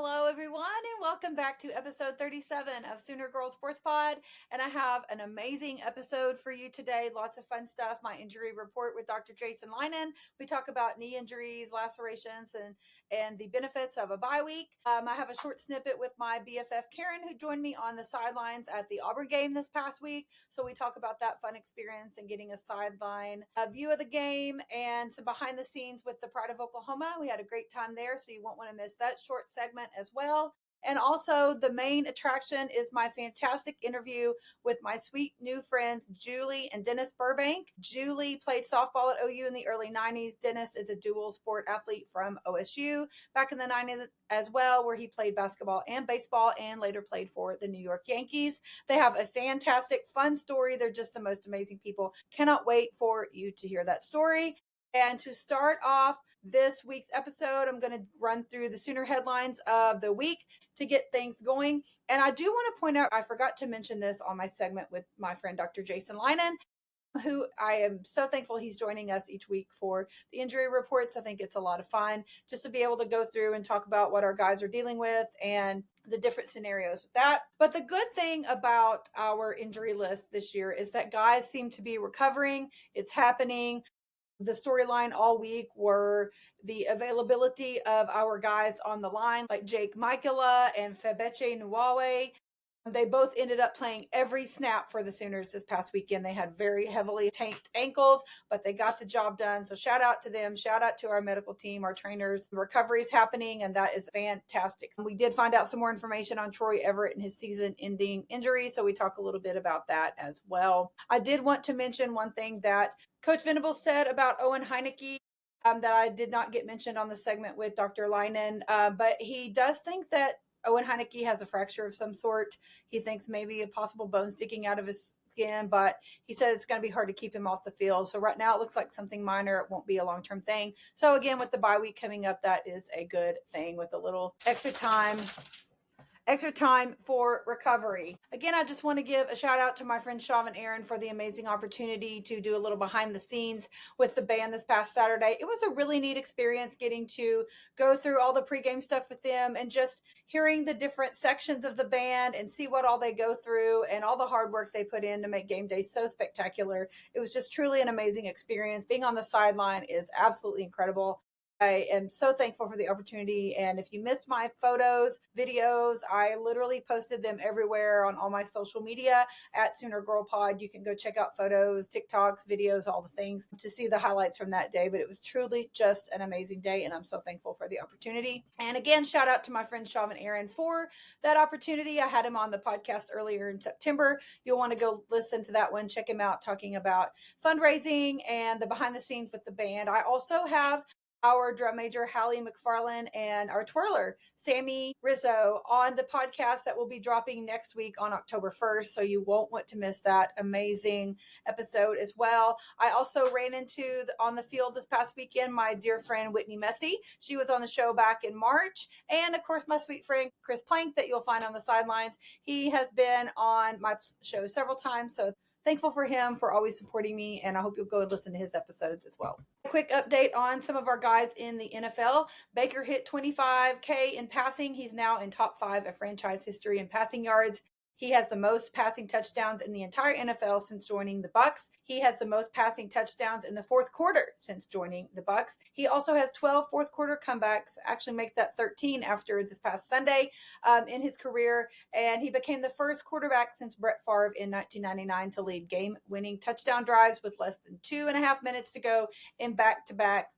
Hello, everyone, and welcome back to episode 37 of Sooner Girls Sports Pod. And I have an amazing episode for you today. Lots of fun stuff. My injury report with Dr. Jason Leinen. We talk about knee injuries, lacerations, and the benefits of a bye week. I have a short snippet with my BFF Karen, who joined me on the sidelines at the Auburn game this past week. So we talk about that fun experience and getting a sideline view of the game and some behind the scenes with the Pride of Oklahoma. We had a great time there, so you won't want to miss that short segment as well. And also, the main attraction is my fantastic interview with my sweet new friends, Julie and Dennis Burbank. Julie played softball at OU in the early 90s. Dennis is a dual sport athlete from OSU back in the 90s as well, where he played basketball and baseball and later played for the New York Yankees. They have a fantastic, fun story. They're just the most amazing people. Cannot wait for you to hear that story. And to start off this week's episode, I'm going to run through the Sooner headlines of the week to get things going. And I do want to point out, I forgot to mention this on my segment with my friend Dr. Jason Leinen, who I am so thankful he's joining us each week for the injury reports. I think it's a lot of fun just to be able to go through and talk about what our guys are dealing with and the different scenarios with that. But the good thing about our injury list this year is that guys seem to be recovering. It's happening. The storyline all week were the availability of our guys on the line, like Jake Michaela and Febeche Nuwawe. They both ended up playing every snap for the Sooners this past weekend. They had very heavily tanked ankles, but they got the job done. So shout out to them. Shout out to our medical team, our trainers. The recovery is happening, and that is fantastic. We did find out some more information on Troy Everett and his season-ending injury, so we talk a little bit about that as well. I did want to mention one thing that Coach Venables said about Owen Heineke, that I did not get mentioned on the segment with Dr. Leinen, but he does think that Owen Heineke has a fracture of some sort. He thinks maybe a possible bone sticking out of his skin, but he says it's going to be hard to keep him off the field. So right now it looks like something minor. It won't be a long-term thing. So again, with the bye week coming up, that is a good thing with a little extra time for recovery. Again, I just want to give a shout out to my friend Shav and Aaron for the amazing opportunity to do a little behind the scenes with the band this past Saturday. It was a really neat experience getting to go through all the pregame stuff with them and just hearing the different sections of the band and see what all they go through and all the hard work they put in to make game day so spectacular. It was just truly an amazing experience. Being on the sideline is absolutely incredible. I am so thankful for the opportunity. And if you missed my photos, videos, I literally posted them everywhere on all my social media at Sooner Girl Pod. You can go check out photos, TikToks, videos, all the things to see the highlights from that day. But it was truly just an amazing day. And I'm so thankful for the opportunity. And again, shout out to my friends Shav and Aaron for that opportunity. I had him on the podcast earlier in September. You'll want to go listen to that one. Check him out talking about fundraising and the behind the scenes with the band. I also have our drum major, Hallie McFarland, and our twirler, Sammy Rizzo, on the podcast that will be dropping next week on October 1st. So you won't want to miss that amazing episode as well. I also ran into on the field this past weekend my dear friend, Whitney Messy. She was on the show back in March. And of course, my sweet friend, Chris Plank, that you'll find on the sidelines. He has been on my show several times. So thankful for him for always supporting me, and I hope you'll go and listen to his episodes as well. A quick update on some of our guys in the NFL. Baker hit 25K in passing. He's now in top 5 of franchise history in passing yards. He has the most passing touchdowns in the entire NFL since joining the Bucs. He has the most passing touchdowns in the fourth quarter since joining the Bucs. He also has 12 fourth quarter comebacks, actually make that 13 after this past Sunday in his career. And he became the first quarterback since Brett Favre in 1999 to lead game-winning touchdown drives with less than 2.5 minutes to go in back-to-back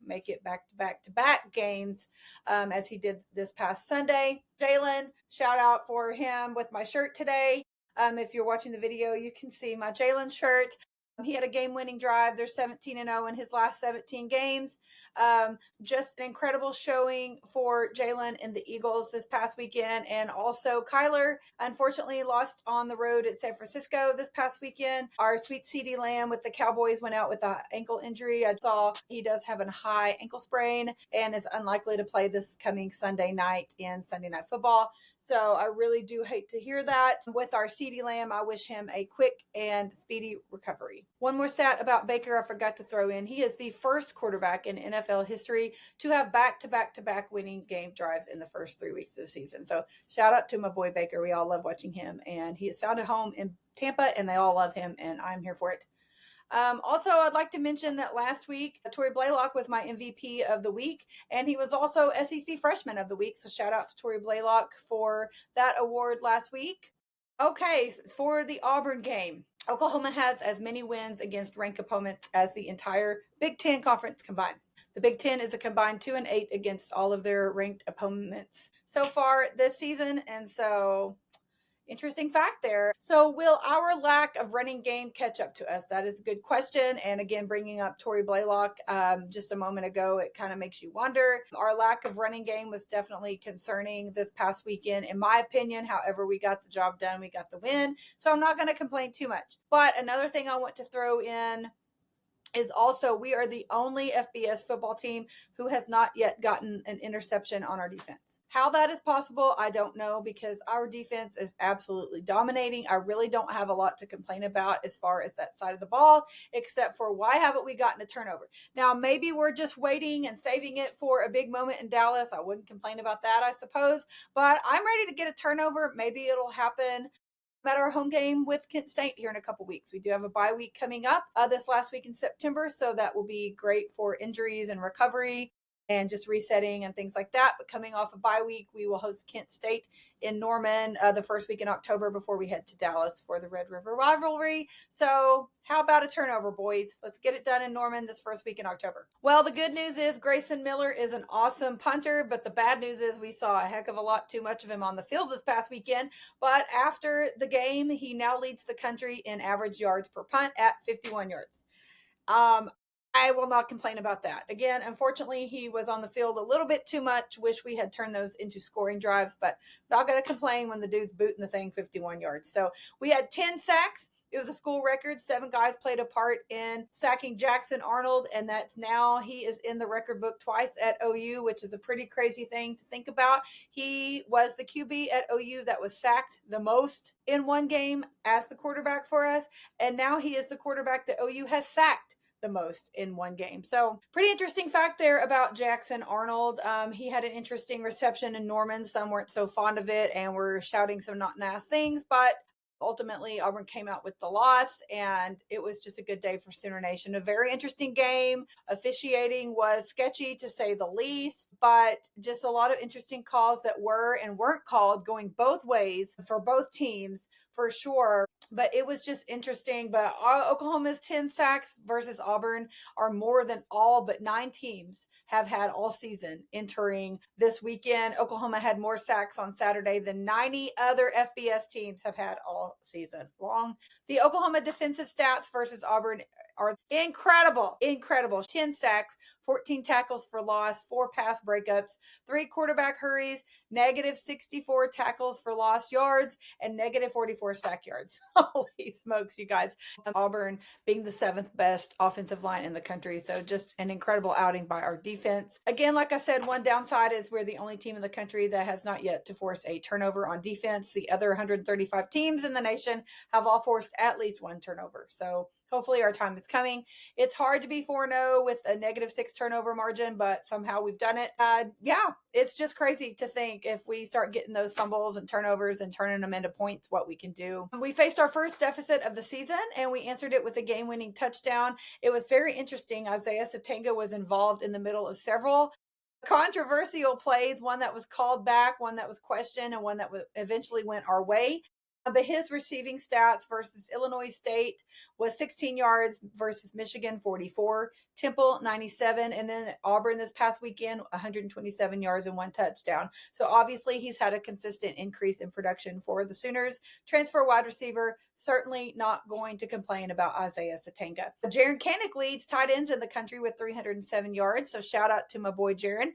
games, as he did this past Sunday. Jalen, shout out for him with my shirt today. If you're watching the video, you can see my Jalen shirt. He had a game-winning drive. They're 17-0 in his last 17 games. Just an incredible showing for Jalen and the Eagles this past weekend. And also Kyler, unfortunately, lost on the road at San Francisco this past weekend. Our sweet CeeDee Lamb with the Cowboys went out with an ankle injury. I saw he does have a high ankle sprain and is unlikely to play this coming Sunday night in Sunday Night Football. So I really do hate to hear that. With our CeeDee Lamb, I wish him a quick and speedy recovery. One more stat about Baker I forgot to throw in. He is the first quarterback in NFL history to have back-to-back winning game drives in the first 3 weeks of the season. So shout out to my boy Baker. We all love watching him, and he has found a home in Tampa, and they all love him, and I'm here for it. Also, I'd like to mention that last week, Tory Blaylock was my MVP of the week, and he was also SEC Freshman of the Week. So shout out to Tory Blaylock for that award last week. Okay, for the Auburn game, Oklahoma has as many wins against ranked opponents as the entire Big Ten conference combined. The Big Ten is a combined 2-8 against all of their ranked opponents so far this season, and so interesting fact there. So, will our lack of running game catch up to us? That is a good question. And again, bringing up Tory Blaylock just a moment ago, it kind of makes you wonder. Our lack of running game was definitely concerning this past weekend, in my opinion. However, we got the job done, we got the win. So, I'm not going to complain too much. But another thing I want to throw in is also we are the only FBS football team who has not yet gotten an interception on our defense. How that is possible, I don't know, because our defense is absolutely dominating. I really don't have a lot to complain about as far as that side of the ball, except for why haven't we gotten a turnover? Now, maybe we're just waiting and saving it for a big moment in Dallas. I wouldn't complain about that, I suppose, but I'm ready to get a turnover. Maybe it'll happen at our home game with Kent State here in a couple weeks. We do have a bye week coming up this last week in September, so that will be great for injuries and recovery and just resetting and things like that. But coming off a bye week, we will host Kent State in Norman the first week in October before we head to Dallas for the Red River rivalry. So how about a turnover, boys? Let's get it done in Norman this first week in October. Well, the good news is Grayson Miller is an awesome punter, but the bad news is we saw a heck of a lot too much of him on the field this past weekend. But after the game, he now leads the country in average yards per punt at 51 yards. I will not complain about that. Again, unfortunately, he was on the field a little bit too much. Wish we had turned those into scoring drives, but not going to complain when the dude's booting the thing 51 yards. So we had 10 sacks. It was a school record. 7 guys played a part in sacking Jackson Arnold, and that's now he is in the record book twice at OU, which is a pretty crazy thing to think about. He was the QB at OU that was sacked the most in one game as the quarterback for us, and now he is the quarterback that OU has sacked the most in one game. So pretty interesting fact there about Jackson Arnold. He had an interesting reception in Norman. Some weren't so fond of it and were shouting some not nice things, but ultimately Auburn came out with the loss, and it was just a good day for Sooner Nation. A very interesting game. Officiating was sketchy to say the least, but just a lot of interesting calls that were and weren't called going both ways for both teams for sure. But it was just interesting. But Oklahoma's 10 sacks versus Auburn are more than all but 9 teams have had all season entering this weekend. Oklahoma had more sacks on Saturday than 90 other FBS teams have had all season long. The Oklahoma defensive stats versus Auburn are incredible. 10 sacks, 14 tackles for loss, 4 pass breakups, 3 quarterback hurries, negative 64 tackles for lost yards, and negative 44 sack yards. Holy smokes, you guys. Auburn being the 7th best offensive line in the country. So just an incredible outing by our defense. Again, like I said, one downside is we're the only team in the country that has not yet to force a turnover on defense. The other 135 teams in the nation have all forced at least one turnover. So hopefully our time is coming. It's hard to be 4-0 with a negative 6 turnover margin, but somehow we've done it. Yeah, it's just crazy to think if we start getting those fumbles and turnovers and turning them into points, what we can do. We faced our first deficit of the season, and we answered it with a game-winning touchdown. It was very interesting. Isaiah Satenga was involved in the middle of several controversial plays, one that was called back, one that was questioned, and one that eventually went our way. But his receiving stats versus Illinois State was 16 yards versus Michigan 44, Temple 97, and then Auburn this past weekend 127 yards and 1 touchdown. So obviously he's had a consistent increase in production for the Sooners. Transfer wide receiver, certainly not going to complain about Isaiah Satenga. Jaron Kanik leads tight ends in the country with 307 yards. So shout out to my boy Jaron.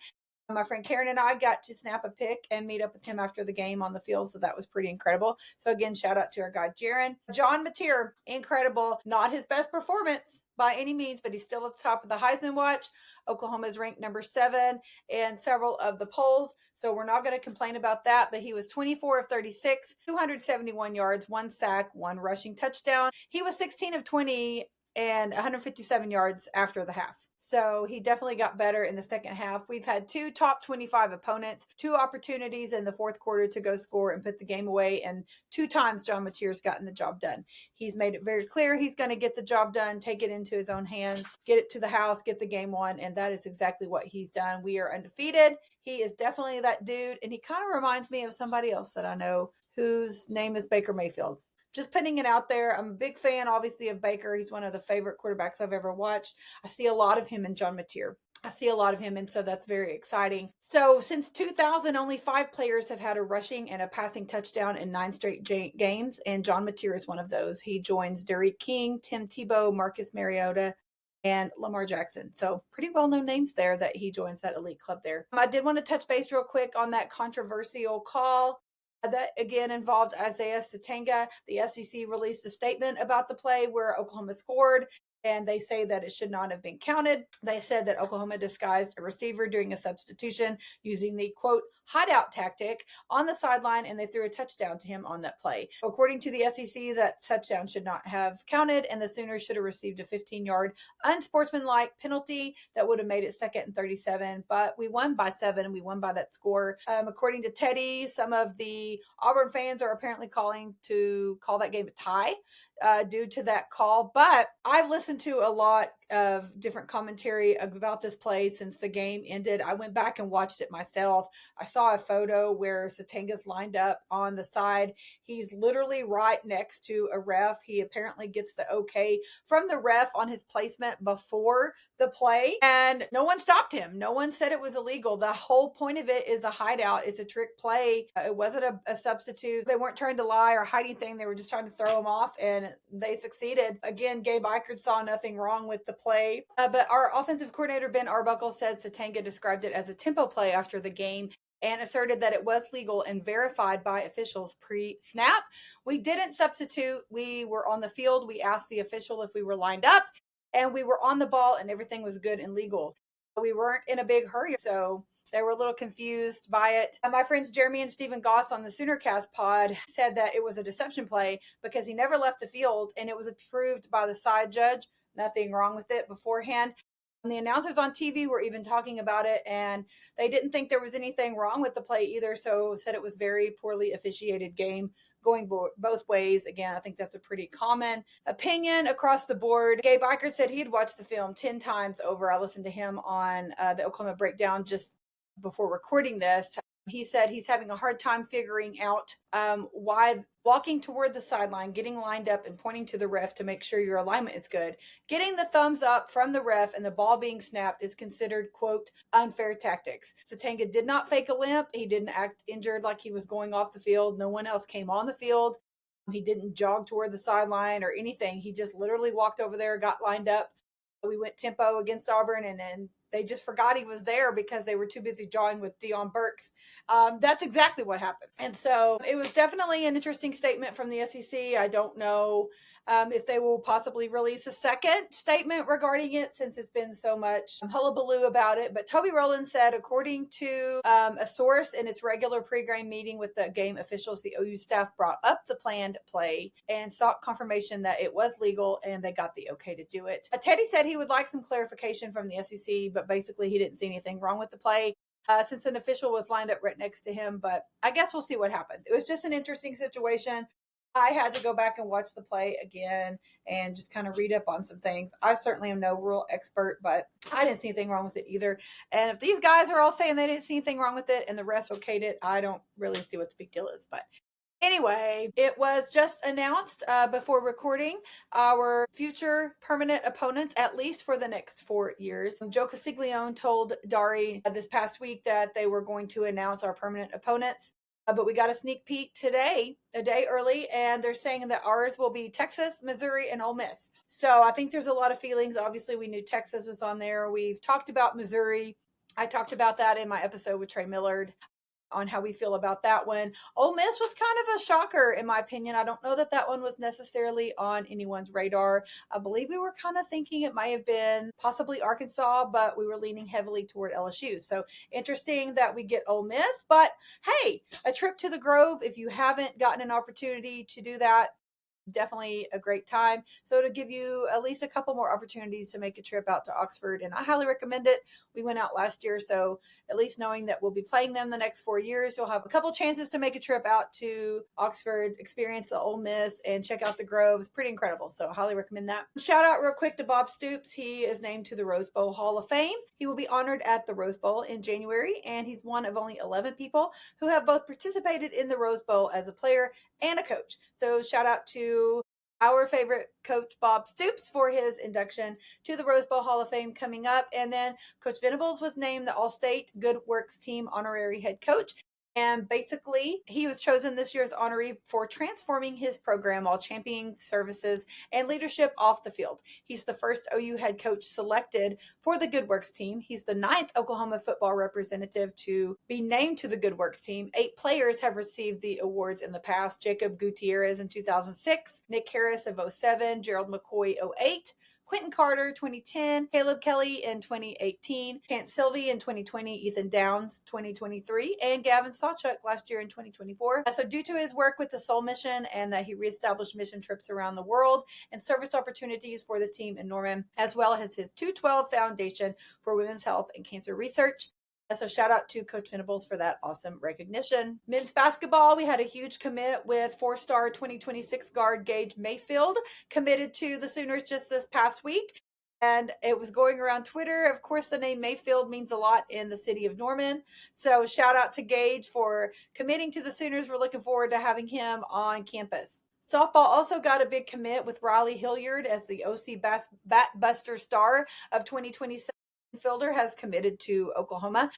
My friend Karen and I got to snap a pic and meet up with him after the game on the field, so that was pretty incredible. So again, shout out to our guy Jaron. John Mateer, incredible. Not his best performance, by any means, but he's still at the top of the Heisman watch. Oklahoma is ranked number 7 in several of the polls, so we're not going to complain about that. But he was 24 of 36, 271 yards, 1 sack, 1 rushing touchdown. He was 16 of 20 and 157 yards after the half. So he definitely got better in the second half. We've had 2 top 25 opponents, 2 opportunities in the fourth quarter to go score and put the game away, and 2 times John Mateer's gotten the job done. He's made it very clear he's going to get the job done, take it into his own hands, get it to the house, get the game won, and that is exactly what he's done. We are undefeated. He is definitely that dude, and he kind of reminds me of somebody else that I know whose name is Baker Mayfield. Just putting it out there. I'm a big fan, obviously, of Baker. He's one of the favorite quarterbacks I've ever watched. I see a lot of him in John Mateer. I see a lot of him, and so that's very exciting. So since 2000, only 5 players have had a rushing and a passing touchdown in 9 straight games, and John Mateer is one of those. He joins Derek King, Tim Tebow, Marcus Mariota, and Lamar Jackson. So pretty well-known names there that he joins that elite club there. I did want to touch base real quick on that controversial call that again involved Isaiah Satanga. The SEC released a statement about the play where Oklahoma scored, and they say that it should not have been counted. They said that Oklahoma disguised a receiver during a substitution using the, quote, hideout tactic on the sideline, and they threw a touchdown to him on that play. According to the SEC, that touchdown should not have counted, and the Sooners should have received a 15-yard unsportsmanlike penalty that would have made it 2nd and 37, but we won by 7. We won by that score. According to Teddy, some of the Auburn fans are apparently calling to call that game a tie due to that call, but I've listened to a lot of different commentary about this play since the game ended. I went back and watched it myself. I saw a photo where Satanga's lined up on the side. He's literally right next to a ref. He apparently gets the okay from the ref on his placement before the play, and no one stopped him. No one said it was illegal. The whole point of it is a hideout. It's a trick play. It wasn't a substitute. They weren't trying to lie or hide anything. They were just trying to throw him off, and they succeeded. Again, Gabe Eichert saw nothing wrong with the play. But our offensive coordinator, Ben Arbuckle, said Satanga described it as a tempo play after the game and asserted that it was legal and verified by officials pre-snap. We didn't substitute. We were on the field. We asked the official if we were lined up, and we were on the ball, and everything was good and legal. We weren't in a big hurry, so they were a little confused by it. My friends Jeremy and Stephen Goss on the Soonercast pod said that it was a deception play because he never left the field, and it was approved by the side judge. Nothing wrong with it beforehand. And the announcers on TV were even talking about it, and they didn't think there was anything wrong with the play either, so said it was very poorly officiated game going both ways. Again, I think that's a pretty common opinion across the board. Gabe Eichert said he'd watched the film 10 times over. I listened to him on the Oklahoma Breakdown just before recording this. He said he's having a hard time figuring out why walking toward the sideline, getting lined up and pointing to the ref to make sure your alignment is good, getting the thumbs up from the ref and the ball being snapped is considered, quote, unfair tactics. Satanga did not fake a limp. He didn't act injured like he was going off the field. No one else came on the field. He didn't jog toward the sideline or anything. He just literally walked over there, got lined up. We went tempo against Auburn, and then they just forgot he was there because they were too busy jawing with Deion Burks. That's exactly what happened. And so it was definitely an interesting statement from the SEC. I don't know if they will possibly release a second statement regarding it since it's been so much hullabaloo about it. But Toby Rowland said, according to a source in its regular pregame meeting with the game officials, the OU staff brought up the planned play and sought confirmation that it was legal, and they got the okay to do it. Teddy said he would like some clarification from the SEC, but basically he didn't see anything wrong with the play since an official was lined up right next to him. But I guess we'll see what happened. It was just an interesting situation. I had to go back and watch the play again and just kind of read up on some things. I certainly am no real expert, but I didn't see anything wrong with it either. And if these guys are all saying they didn't see anything wrong with it and the rest okayed it, I don't really see what the big deal is. But anyway, it was just announced before recording our future permanent opponents, at least for the next 4 years. Joe Castiglione told Dari this past week that they were going to announce our permanent opponents. But we got a sneak peek today, a day early, and they're saying that ours will be Texas, Missouri, and Ole Miss. So I think there's a lot of feelings. Obviously, we knew Texas was on there. We've talked about Missouri. I talked about that in my episode with Trey Millard. on how we feel about that one. Ole Miss was kind of a shocker, in my opinion. I don't know that that one was necessarily on anyone's radar. I believe we were kind of thinking it might have been possibly Arkansas, but we were leaning heavily toward LSU. So interesting that we get Ole Miss. But hey, a trip to the Grove, if you haven't gotten an opportunity to do that, definitely a great time. So it'll give you at least a couple more opportunities to make a trip out to Oxford, and I highly recommend it. We went out last year, so at least knowing that we'll be playing them the next 4 years, you'll have a couple chances to make a trip out to Oxford, experience the Ole Miss, and check out the Grove. It's pretty incredible, so highly recommend that. Shout out real quick to Bob Stoops. He is named to the Rose Bowl Hall of Fame. He will be honored at the Rose Bowl in January, and he's one of only 11 people who have both participated in the Rose Bowl as a player and a coach. So shout out to our favorite coach, Bob Stoops, for his induction to the Rose Bowl Hall of Fame coming up. And then Coach Venables was named the All-State Good Works Team honorary head coach. And basically, he was chosen this year's honoree for transforming his program while championing services and leadership off the field. He's the first OU head coach selected for the Good Works team. He's the 9th Oklahoma football representative to be named to the Good Works team. 8 players have received the awards in the past. Jacob Gutierrez in 2006, Nick Harris of 07, Gerald McCoy 08, Quentin Carter 2010, Caleb Kelly in 2018, Chance Sylvie in 2020, Ethan Downs 2023, and Gavin Sawchuk last year in 2024. So due to his work with the Soul Mission and that he reestablished mission trips around the world and service opportunities for the team in Norman, as well as his 212 Foundation for Women's Health and Cancer Research. So shout out to Coach Venables for that awesome recognition. Men's basketball, we had a huge commit with 4-star 2026 guard Gage Mayfield committed to the Sooners just this past week. And it was going around Twitter. Of course, the name Mayfield means a lot in the city of Norman. So shout out to Gage for committing to the Sooners. We're looking forward to having him on campus. Softball also got a big commit with Riley Hilliard as the OC Bat Buster Star of 2027. Fielder has committed to Oklahoma.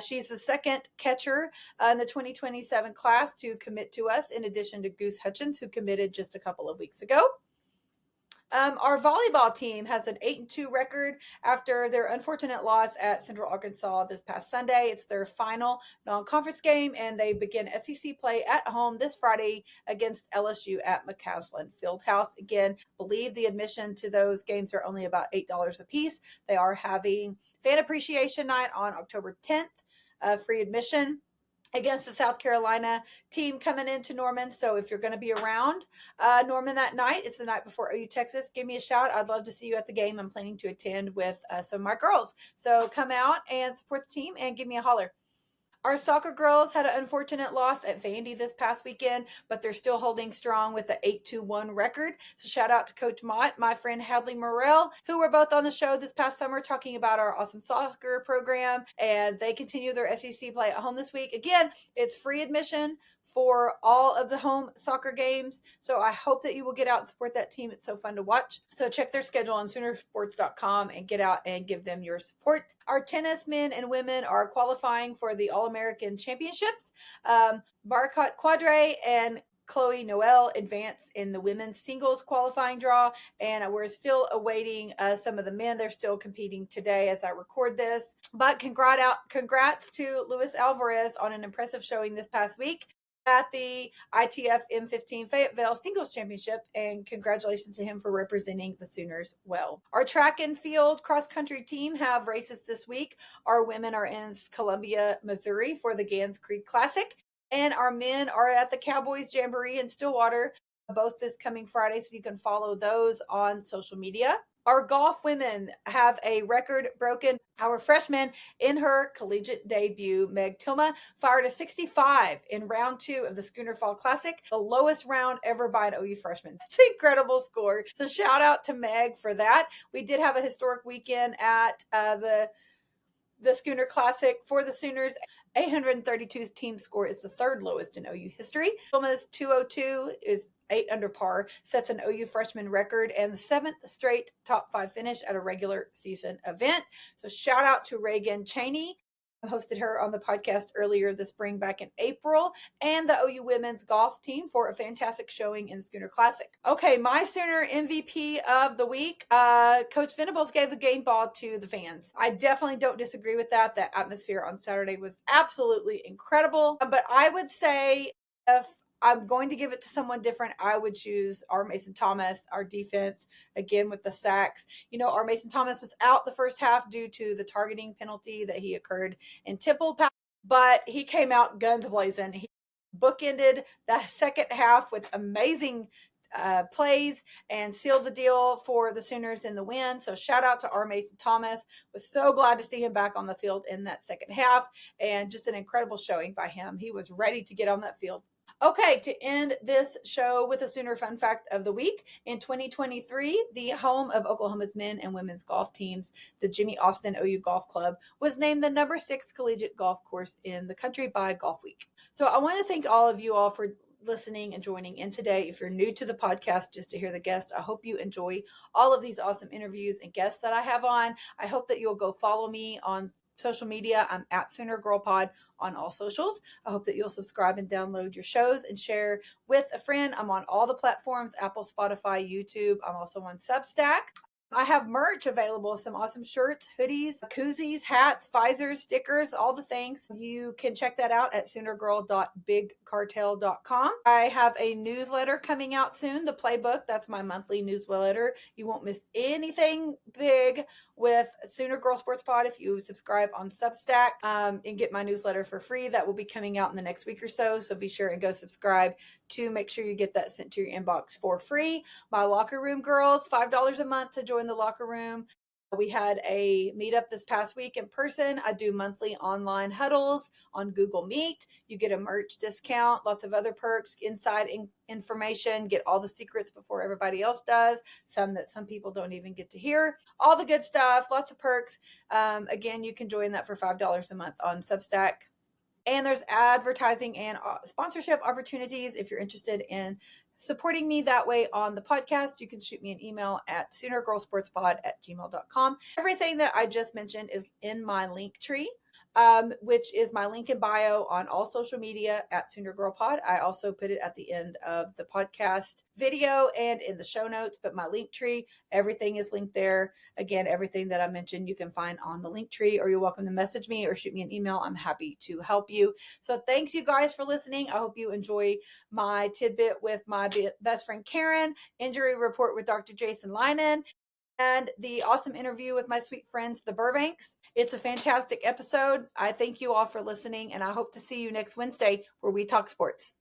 She's the second catcher in the 2027 class to commit to us, in addition to Goose Hutchins, who committed just a couple of weeks ago. Our volleyball team has an 8-2 record after their unfortunate loss at Central Arkansas this past Sunday. It's their final non-conference game, and they begin SEC play at home this Friday against LSU at McCaslin Fieldhouse. Again, believe the admission to those games are only about $8 a piece. They are having Fan Appreciation Night on October 10th, free admission against the South Carolina team coming into Norman. So if you're going to be around Norman that night, it's the night before OU Texas, give me a shout. I'd love to see you at the game. I'm planning to attend with some of my girls. So come out and support the team and give me a holler. Our soccer girls had an unfortunate loss at Vandy this past weekend, but they're still holding strong with the 8-1 record. So shout out to Coach Mott, my friend Hadley Morrell, who were both on the show this past summer talking about our awesome soccer program, and they continue their SEC play at home this week. Again, it's free admission for all of the home soccer games. So I hope that you will get out and support that team. It's so fun to watch. So check their schedule on Soonersports.com and get out and give them your support. Our tennis men and women are qualifying for the All-American Championships. Barcott Quadre and Chloe Noel advance in the women's singles qualifying draw, and we're still awaiting some of the men. They're still competing today as I record this. But congrats to Luis Alvarez on an impressive showing this past week at the ITF M15 Fayetteville Singles Championship, and congratulations to him for representing the Sooners well. Our track and field cross-country team have races this week. Our women are in Columbia, Missouri for the Gans Creek Classic, and our men are at the Cowboys Jamboree in Stillwater, both this coming Friday, so you can follow those on social media. Our golf women have a record broken. Our freshman in her collegiate debut, Meg Tilma, fired a 65 in round 2 of the Schooner Fall Classic, the lowest round ever by an OU freshman. That's an incredible score. So shout out to Meg for that. We did have a historic weekend at the Schooner Classic for the Sooners. 832's team score is the 3rd lowest in OU history. Tilma's 202 is 8 under par, sets an OU freshman record, and the 7th straight top 5 finish at a regular season event. So shout out to Reagan Cheney I hosted her on the podcast earlier this spring back in April, and the OU women's golf team for a fantastic showing in Schooner Classic. Okay, my Sooner MVP of the week, Coach Venables gave the game ball to the fans. I definitely don't disagree with that. The atmosphere on Saturday was absolutely incredible. But I would say if I'm going to give it to someone different, I would choose our Mason Thomas, our defense, again with the sacks. Our Mason Thomas was out the first half due to the targeting penalty that he occurred in Temple, but he came out guns blazing. He bookended the second half with amazing plays and sealed the deal for the Sooners in the win. So shout out to our Mason Thomas. Was so glad to see him back on the field in that second half, and just an incredible showing by him. He was ready to get on that field. Okay, to end this show with a Sooner fun fact of the week, in 2023, the home of Oklahoma's men and women's golf teams, the Jimmy Austin OU Golf Club, was named the number 6 collegiate golf course in the country by Golf Week. So I want to thank all of you all for listening and joining in today. If you're new to the podcast, just to hear the guests, I hope you enjoy all of these awesome interviews and guests that I have on. I hope that you'll go follow me on social media. I'm at Sooner Girl Pod on all socials. I hope that you'll subscribe and download your shows and share with a friend. I'm on all the platforms, Apple, Spotify, YouTube. I'm also on Substack. I have merch available, some awesome shirts, hoodies, koozies, hats, visors, stickers, all the things. You can check that out at soonergirl.bigcartel.com. I have a newsletter coming out soon, the Playbook. That's my monthly newsletter. You won't miss anything big with Sooner Girl Sports Pod if you subscribe on Substack and get my newsletter for free. That will be coming out in the next week or so. So be sure and go subscribe to make sure you get that sent to your inbox for free. My locker room girls, $5 a month to join the locker room. We had a meetup this past week in person. I do monthly online huddles on Google Meet. You get a merch discount, lots of other perks, inside information, get all the secrets before everybody else does, some that some people don't even get to hear. All the good stuff, lots of perks. Again, you can join that for $5 a month on Substack. And there's advertising and sponsorship opportunities. If you're interested in supporting me that way on the podcast, you can shoot me an email at soonergirlsportspod@gmail.com. Everything that I just mentioned is in my link tree, which is my link in bio on all social media at Sooner Girl Pod. I also put it at the end of the podcast video and in the show notes, but my link tree, everything is linked there. Again, everything that I mentioned you can find on the link tree, or you're welcome to message me or shoot me an email. I'm happy to help you. So thanks you guys for listening. I hope you enjoy my tidbit with my best friend Karen, injury report with Dr. Jason Leinen, and the awesome interview with my sweet friends, the Burbanks. It's a fantastic episode. I thank you all for listening, and I hope to see you next Wednesday where we talk sports.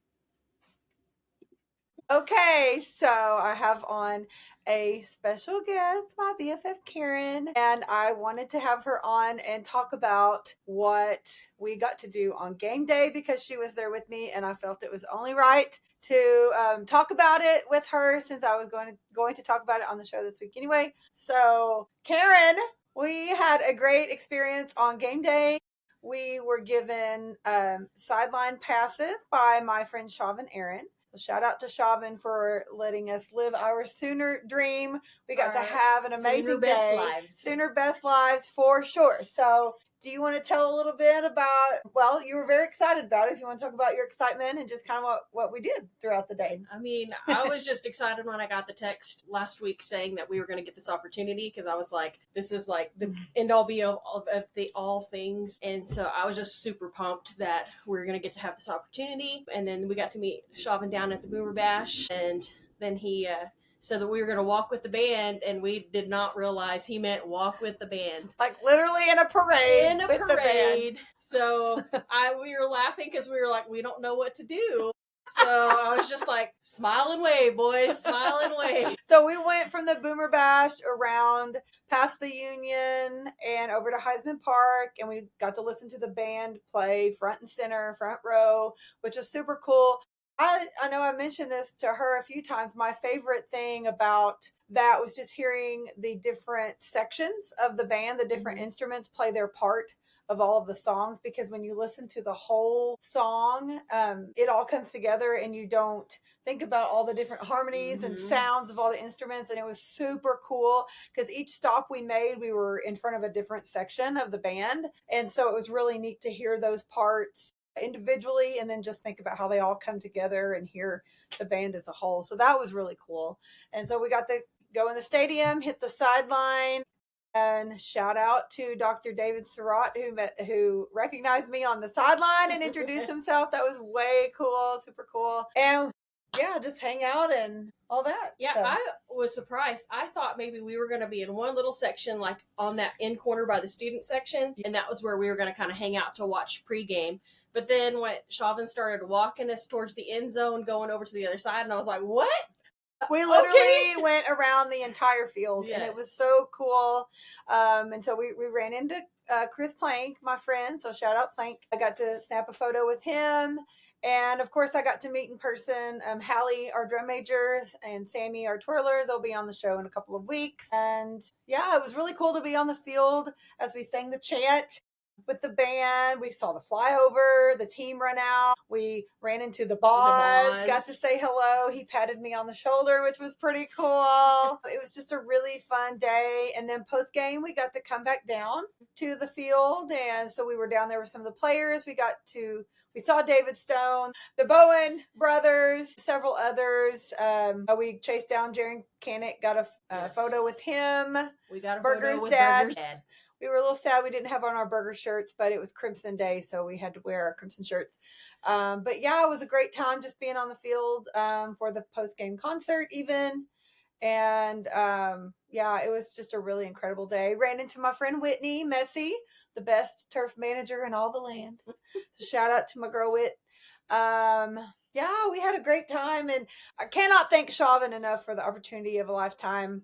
Okay, so I have on a special guest, my BFF Karen, and I wanted to have her on and talk about what we got to do on game day because she was there with me, and I felt it was only right to talk about it with her since I was going to talk about it on the show this week anyway. So, Karen, we had a great experience on game day. We were given sideline passes by my friend Chauvin Aaron. So shout out to Chauvin for letting us live our Sooner dream. We got to have an amazing day. Sooner best lives for sure. So do you want to tell a little bit about, well, you were very excited about it. If you want to talk about your excitement and just kind of what we did throughout the day. I mean, I was just excited when I got the text last week saying that we were going to get this opportunity because I was like, this is like the end all be all of the all things. And so I was just super pumped that we were going to get to have this opportunity. And then we got to meet Chauvin down at the Boomer Bash. And then he said that we were going to walk with the band, and we did not realize he meant walk with the band. Like literally in a parade. In a parade. So we were laughing because we were like, we don't know what to do. So I was just like, smile and wave, boys, smile and wave. So we went from the Boomer Bash around past the Union and over to Heisman Park, and we got to listen to the band play front and center, front row, which was super cool. I know I mentioned this to her a few times. My favorite thing about that was just hearing the different sections of the band, the different instruments play their part. of all of the songs, because when you listen to the whole song, it all comes together and you don't think about all the different harmonies and sounds of all the instruments. And it was super cool because each stop we made, we were in front of a different section of the band. And so it was really neat to hear those parts individually and then just think about how they all come together and hear the band as a whole. So that was really cool. And so we got to go in the stadium, hit the sideline, and shout out to Dr. David Surratt, who recognized me on the sideline and introduced himself. That was way cool, super cool. And yeah, just hang out and all that. Yeah, so. I was surprised. I thought maybe we were going to be in one little section, like on that end corner by the student section, and that was where we were going to kind of hang out to watch pregame. But then when Chauvin started walking us towards the end zone, going over to the other side, and I was like, what? We literally went around the entire field, and it was so cool. And so we ran into Chris Plank, my friend. So shout out Plank. I got to snap a photo with him. And of course, I got to meet in person Hallie, our drum major, and Sammy, our twirler. They'll be on the show in a couple of weeks. And yeah, it was really cool to be on the field as we sang the chant with the band. We saw the flyover, the team run out. We ran into the boss, got to say hello. He patted me on the shoulder, which was pretty cool. It was just a really fun day. And then post game, we got to come back down to the field. And so we were down there with some of the players. We saw David Stone, the Bowen brothers, several others. We chased down Jaron Canick, got a photo with him. We got a Burger's photo with dad. Burger's dad. We were a little sad we didn't have on our burger shirts, but it was Crimson Day, so we had to wear our Crimson shirts. But yeah, it was a great time just being on the field for the post-game concert even. And yeah, it was just a really incredible day. Ran into my friend Whitney Messy, the best turf manager in all the land. So shout out to my girl Whit. Yeah, we had a great time, and I cannot thank Chauvin enough for the opportunity of a lifetime.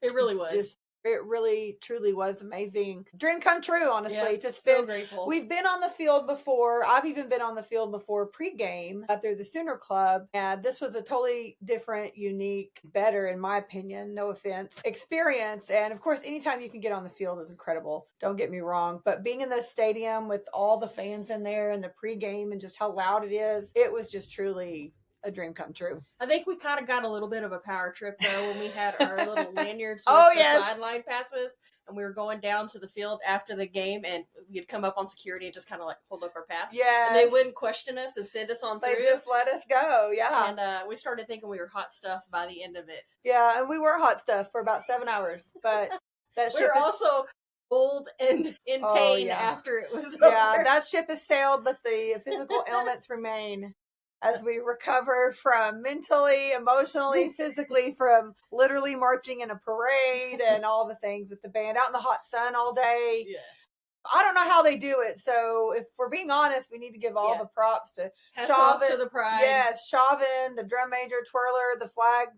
It really was. It really, truly was amazing. Dream come true, honestly. Yeah, just so grateful. We've been on the field before. I've even been on the field before pregame through the Sooner Club. And this was a totally different, unique, better, in my opinion, no offense, experience. And of course, anytime you can get on the field is incredible. Don't get me wrong. But being in the stadium with all the fans in there and the pregame and just how loud it is, it was just truly a dream come true. I think we kind of got a little bit of a power trip though when we had our little lanyards with the sideline passes, and we were going down to the field after the game, and we'd come up on security and just kind of like hold up our pass. Yeah, and they wouldn't question us and send us on through. They just let us go. Yeah, and we started thinking we were hot stuff by the end of it. Yeah, and we were hot stuff for about 7 hours, but that we were also old and in pain after it was over. Yeah, that ship has sailed, but the physical ailments remain. As we recover from mentally, emotionally, physically, from literally marching in a parade and all the things with the band out in the hot sun all day. Yes. I don't know how they do it. So if we're being honest, we need to give all the props to Hats off to the pride. Yes, Chauvin, the drum major, twirler, the flag,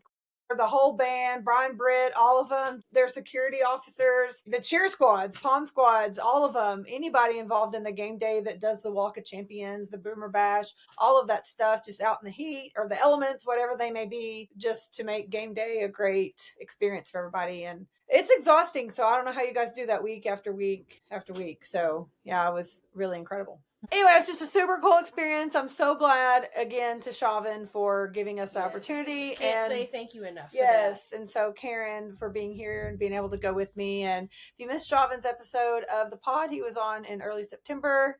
the whole band, Brian Britt, all of them, their security officers, the cheer squads, pom squads, all of them, anybody involved in the game day that does the Walk of Champions, the Boomer Bash, all of that stuff, just out in the heat or the elements, whatever they may be, just to make game day a great experience for everybody. And it's exhausting. So I don't know how you guys do that week after week after week. So yeah, it was really incredible. Anyway, it's just a super cool experience. I'm so glad again to Chauvin for giving us the opportunity. Can't say thank you enough. Yes, and so Karen for being here and being able to go with me. And if you missed Chauvin's episode of the pod, he was on in early September.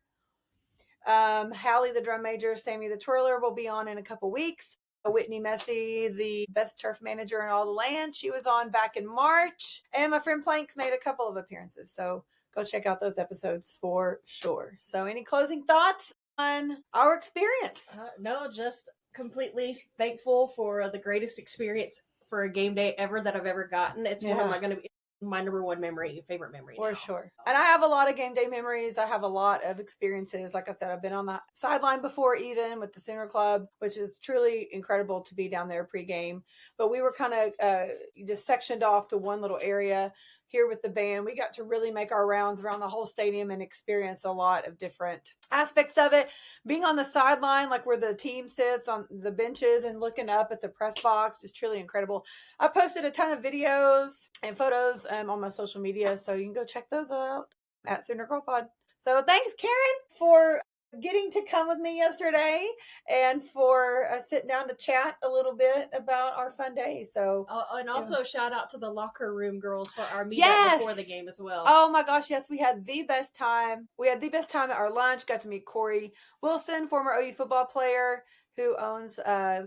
Hallie, the drum major, Sammy, the twirler, will be on in a couple weeks. Whitney Messy, the best turf manager in all the land, she was on back in March. And my friend Planks made a couple of appearances. So go check out those episodes for sure. So any closing thoughts on our experience? No, just completely thankful for the greatest experience for a game day ever that I've ever gotten. It's one of my number one favorite memory. For sure. And I have a lot of game day memories. I have a lot of experiences. Like I said, I've been on the sideline before, even with the Sooner Club, which is truly incredible to be down there pregame. But we were kind of just sectioned off to one little area here with the band. We got to really make our rounds around the whole stadium and experience a lot of different aspects of it. Being on the sideline, like where the team sits on the benches and looking up at the press box, just truly incredible. I posted a ton of videos and photos on my social media, so you can go check those out at Sooner Girl Pod. So thanks, Karen, for getting to come with me yesterday and for sitting down to chat a little bit about our fun day. So, and also shout out to the locker room girls for our meetup yes, before the game as well. Oh my gosh, yes, we had the best time. We had the best time at our lunch. Got to meet Corey Wilson, former OU football player who owns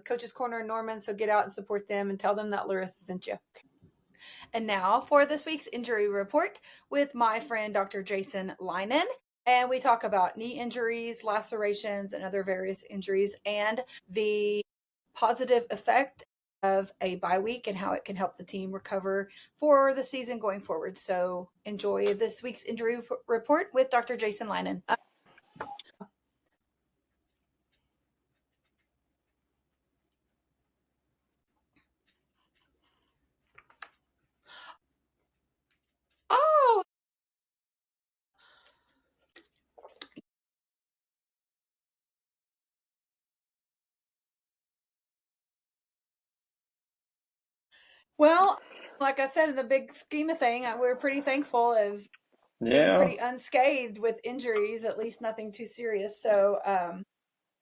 Coach's Corner in Norman. So get out and support them and tell them that Larissa sent you. And now for this week's injury report with my friend Dr. Jason Leinen. And we talk about knee injuries, lacerations, and other various injuries, and the positive effect of a bye week and how it can help the team recover for the season going forward. So enjoy this week's injury report with Dr. Jason Leinen. Oh, well, like I said, in the big scheme of thing, we're pretty thankful of being pretty unscathed with injuries, at least nothing too serious. So,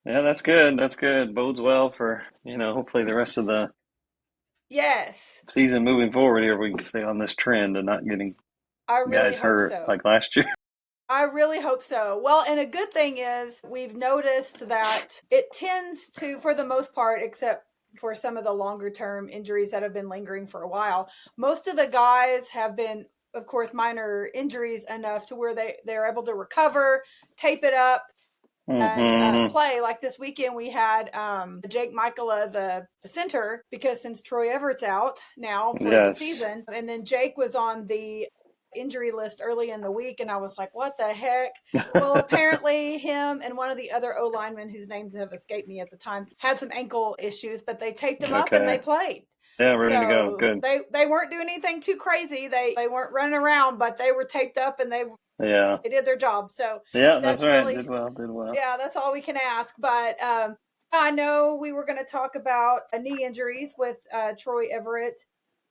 yeah, that's good. That's good. Bodes well for, hopefully the rest of the yes, season moving forward here. We can stay on this trend of not getting I really guys hope hurt so. like last year. I really hope so. Well, and a good thing is we've noticed that it tends to, for the most part, except for some of the longer term injuries that have been lingering for a while, most of the guys have been, of course, minor injuries enough to where they're able to recover, tape it up, and play. Like this weekend, we had Jake Michaela, the center, because since Troy Everett's out now for the season, and then Jake was on the injury list early in the week, and I was like, what the heck? Well, apparently him and one of the other O linemen, whose names have escaped me at the time, had some ankle issues, but they taped him up and they played. Yeah, ready to go. Good. They weren't doing anything too crazy. They weren't running around, but they were taped up and they did their job. So yeah, that's right. Really, did well. Yeah, that's all we can ask. But I know we were going to talk about knee injuries with Troy Everett.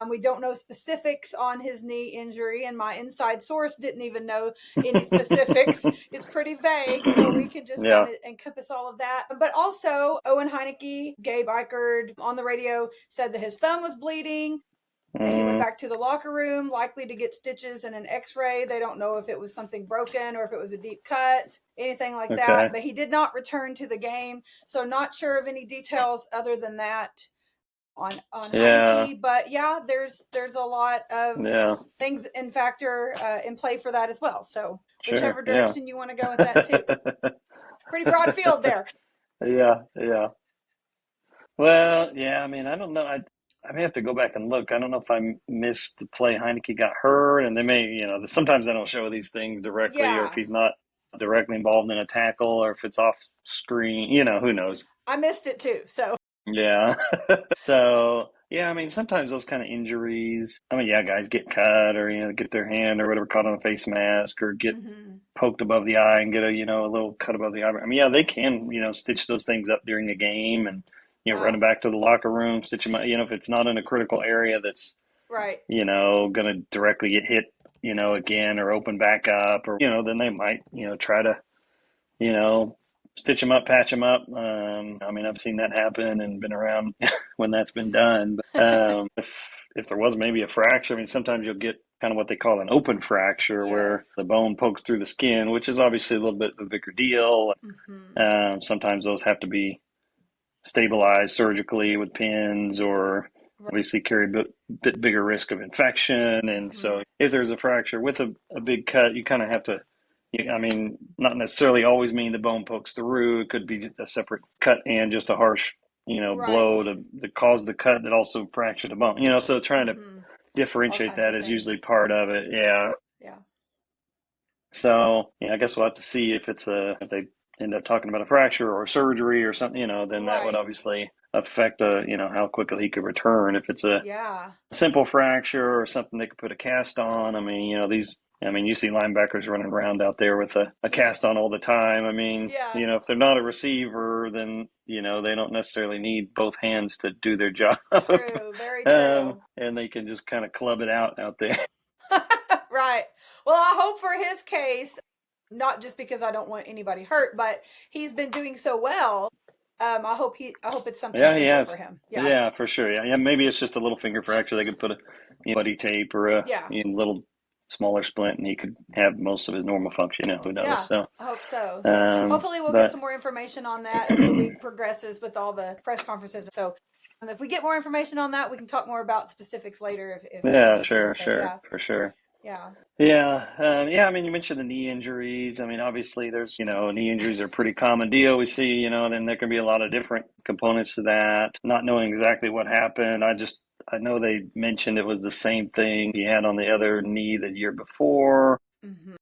We don't know specifics on his knee injury, and my inside source didn't even know any specifics. It's pretty vague, so we can just kind of encompass all of that. But also, Owen Heineke, Gabe Eichard on the radio said that his thumb was bleeding. He went back to the locker room, likely to get stitches and an x-ray. They don't know if it was something broken or if it was a deep cut, anything like that. But he did not return to the game. So not sure of any details other than that on Heineke. But yeah, there's a lot of things in factor in play for that as well. So whichever direction you want to go with that too. Pretty broad field there. Yeah. Well, yeah, I mean, I don't know. I may have to go back and look. I don't know if I missed the play Heineke got hurt, and they may, sometimes they don't show these things directly, or if he's not directly involved in a tackle, or if it's off screen, who knows? I missed it too, so. Yeah. So, yeah, I mean, sometimes those kind of injuries, guys get cut or, get their hand or whatever caught on a face mask or get poked above the eye and get a little cut above the eye. I mean, they can, stitch those things up during a game and, run them back to the locker room, stitch them up, if it's not in a critical area that's, right, going to directly get hit, again or open back up or, then they might, try to, stitch them up, patch them up. I mean, I've seen that happen and been around when that's been done. But if there was maybe a fracture, I mean, sometimes you'll get kind of what they call an open fracture where the bone pokes through the skin, which is obviously a little bit of a bigger deal. Sometimes those have to be stabilized surgically with pins or obviously carry a bit bigger risk of infection. And so if there's a fracture with a big cut, you kind of have to, I mean, not necessarily always mean the bone pokes through. It could be a separate cut and just a harsh, blow to cause the cut that also fractured the bone. So trying to differentiate that is usually part of it. Yeah. So I guess we'll have to see if if they end up talking about a fracture or surgery or something, then that would obviously affect how quickly he could return. If it's a simple fracture or something they could put a cast on. I mean, you see linebackers running around out there with a cast on all the time. I mean, if they're not a receiver, then, they don't necessarily need both hands to do their job. True, very true. And they can just kind of club it out there. Right. Well, I hope for his case, not just because I don't want anybody hurt, but he's been doing so well. I hope it's something Yeah, he simple has. for him. Yeah, for sure. Yeah, maybe it's just a little finger fracture. They could put a buddy tape or a Yeah. little smaller splint, and he could have most of his normal function. Who knows? Yeah, So I hope so. So hopefully we'll get some more information on that as the week progresses with all the press conferences. So if we get more information on that, we can talk more about specifics later if we yeah, need sure, to. So, sure, yeah. for sure. Yeah. Yeah. I mean, you mentioned the knee injuries. I mean, obviously, there's knee injuries are a pretty common deal. We see, and then there can be a lot of different components to that. Not knowing exactly what happened, I know they mentioned it was the same thing he had on the other knee the year before. Mm-hmm.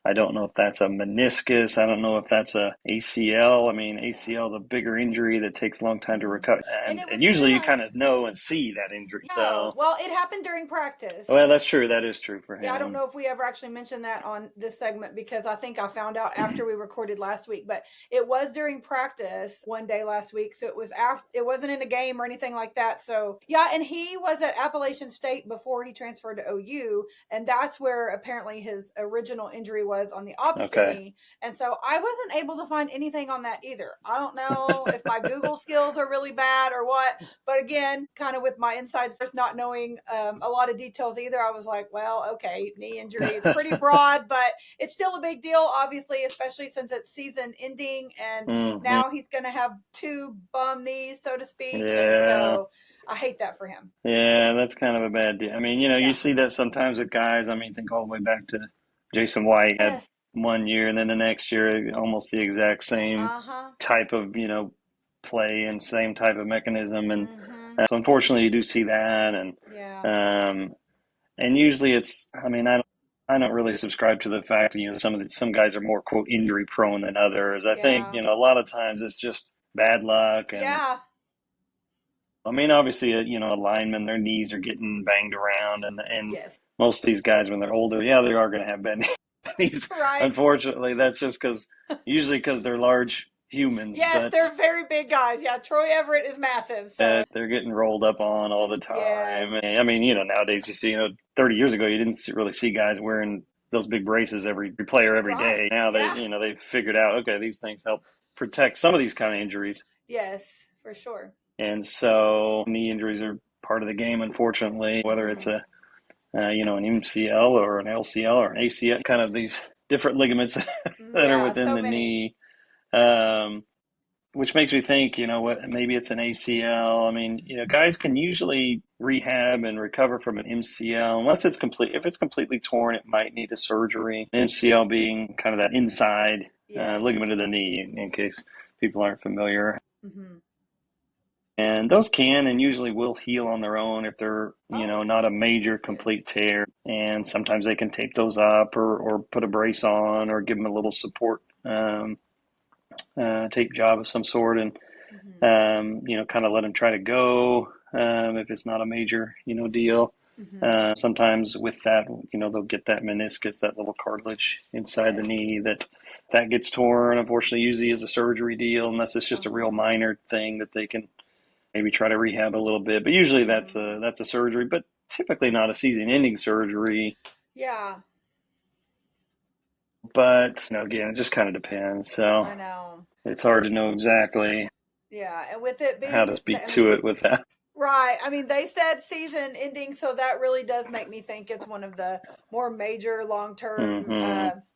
I don't know if that's a meniscus. I don't know if that's a ACL. I mean, ACL is a bigger injury that takes a long time to recover. And usually you kind of know and see that injury. Yeah, so, well, it happened during practice. Well, that's true. That is true for him. Yeah, I don't know if we ever actually mentioned that on this segment because I think I found out after we recorded last week, but it was during practice one day last week. So it wasn't in a game or anything like that. So yeah, and he was at Appalachian State before he transferred to OU. And that's where apparently his original injury was on the opposite knee. And so I wasn't able to find anything on that either. I don't know if my Google skills are really bad or what, but again, kind of with my inside source not knowing a lot of details either, I was like, well, okay, knee injury, it's pretty broad, but it's still a big deal, obviously, especially since it's season ending and now he's going to have 2 bum knees, so to speak. Yeah. And so I hate that for him. Yeah, that's kind of a bad deal. I mean, you see that sometimes with guys. I mean, think all the way back to Jason White had 1 year, and then the next year, almost the exact same type of, play and same type of mechanism. And so unfortunately, you do see that. And usually it's, I mean, I don't really subscribe to the fact that, some guys are more, quote, injury prone than others. I think, a lot of times it's just bad luck. And, I mean, obviously, a lineman, their knees are getting banged around, and most of these guys, when they're older, they are going to have bad knees. Right. Unfortunately, that's just because they're large humans. Yes, they're very big guys. Yeah, Troy Everett is massive. So. They're getting rolled up on all the time. Yes. I mean, nowadays you see, 30 years ago, you didn't really see guys wearing those big braces every player every day. Now they figured out, okay, these things help protect some of these kind of injuries. Yes, for sure. And so knee injuries are part of the game, unfortunately, whether it's an MCL or an LCL or an ACL, kind of these different ligaments that are within the knee, which makes me think, maybe it's an ACL. I mean, guys can usually rehab and recover from an MCL unless it's complete. If it's completely torn, it might need a surgery. MCL being kind of that inside ligament of the knee, in case people aren't familiar. Mm-hmm. And those can and usually will heal on their own if they're, not a major complete tear. And sometimes they can tape those up or put a brace on or give them a little support tape job of some sort and, kind of let them try to go if it's not a major, deal. Mm-hmm. Sometimes with that, they'll get that meniscus, that little cartilage inside the knee that gets torn. Unfortunately, usually is a surgery deal unless it's just a real minor thing that they can maybe try to rehab a little bit, but usually that's a surgery, but typically not a season-ending surgery. Yeah. But again, it just kind of depends. So I know it's hard to know exactly. Yeah, and with it being how to speak to it with that. Right. I mean, they said season ending, so that really does make me think it's one of the more major long-term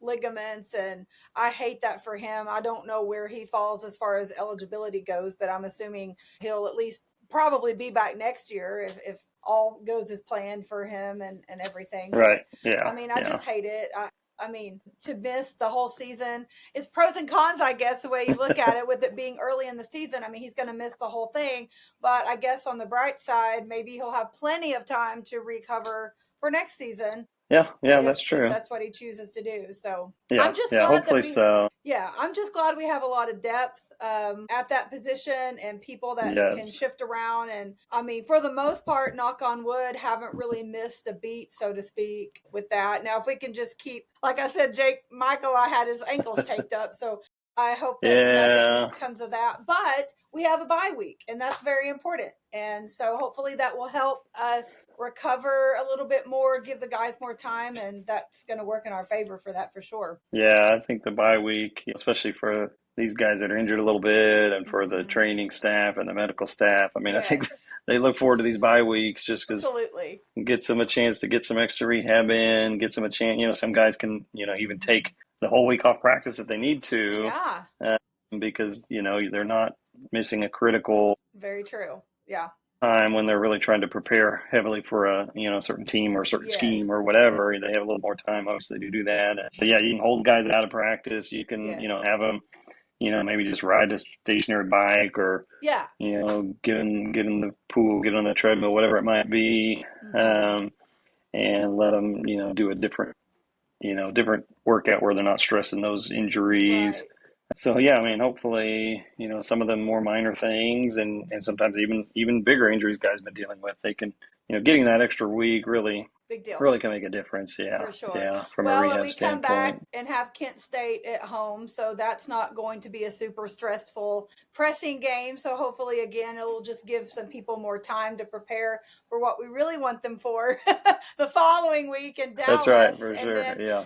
ligaments, and I hate that for him. I don't know where he falls as far as eligibility goes, but I'm assuming he'll at least probably be back next year if all goes as planned for him and everything. Right. But, yeah. I mean, I just hate it. I mean, to miss the whole season, it's pros and cons, I guess, the way you look at it with it being early in the season. I mean, he's going to miss the whole thing, but I guess on the bright side, maybe he'll have plenty of time to recover for next season. Yeah, that's true. If that's what he chooses to do. So I'm just glad hopefully so. Yeah, I'm just glad we have a lot of depth at that position and people that can shift around. And I mean, for the most part, knock on wood, haven't really missed a beat, so to speak, with that. Now, if we can just keep, like I said, Michael, I had his ankles taped up, so I hope that Yeah. nothing comes of that. But we have a bye week, and that's very important. And so hopefully that will help us recover a little bit more, give the guys more time, and that's going to work in our favor for that for sure. Yeah, I think the bye week, especially for these guys that are injured a little bit and for the Mm-hmm. training staff and the medical staff, I mean, I think Yes, they look forward to these bye weeks just because absolutely. it gets them a chance to get some extra rehab in, gets them a chance. Some guys can, even Mm-hmm. take the whole week off practice if they need to, Yeah, uh, because, they're not missing a critical very true. Yeah. time when they're really trying to prepare heavily for a certain team or a certain Yes. scheme or whatever. They have a little more time, obviously, to do that. So yeah, you can hold guys out of practice. You can Yes. have them maybe just ride a stationary bike or Yeah. get in the pool, get on the treadmill, whatever it might be, Mm-hmm. um, and let them do a different workout where they're not stressing those injuries. Right. So yeah, I mean, hopefully, some of the more minor things and sometimes even bigger injuries guys have been dealing with, they can, getting that extra week Big deal. really can make a difference. Yeah, For sure. yeah, from a Well, and rehab we come back standpoint. and have Kent State at home, so that's not going to be a super stressful, pressing game. So hopefully, again, it will just give some people more time to prepare for what we really want them for the following week in That's right, Dallas. for And sure. then, Yeah,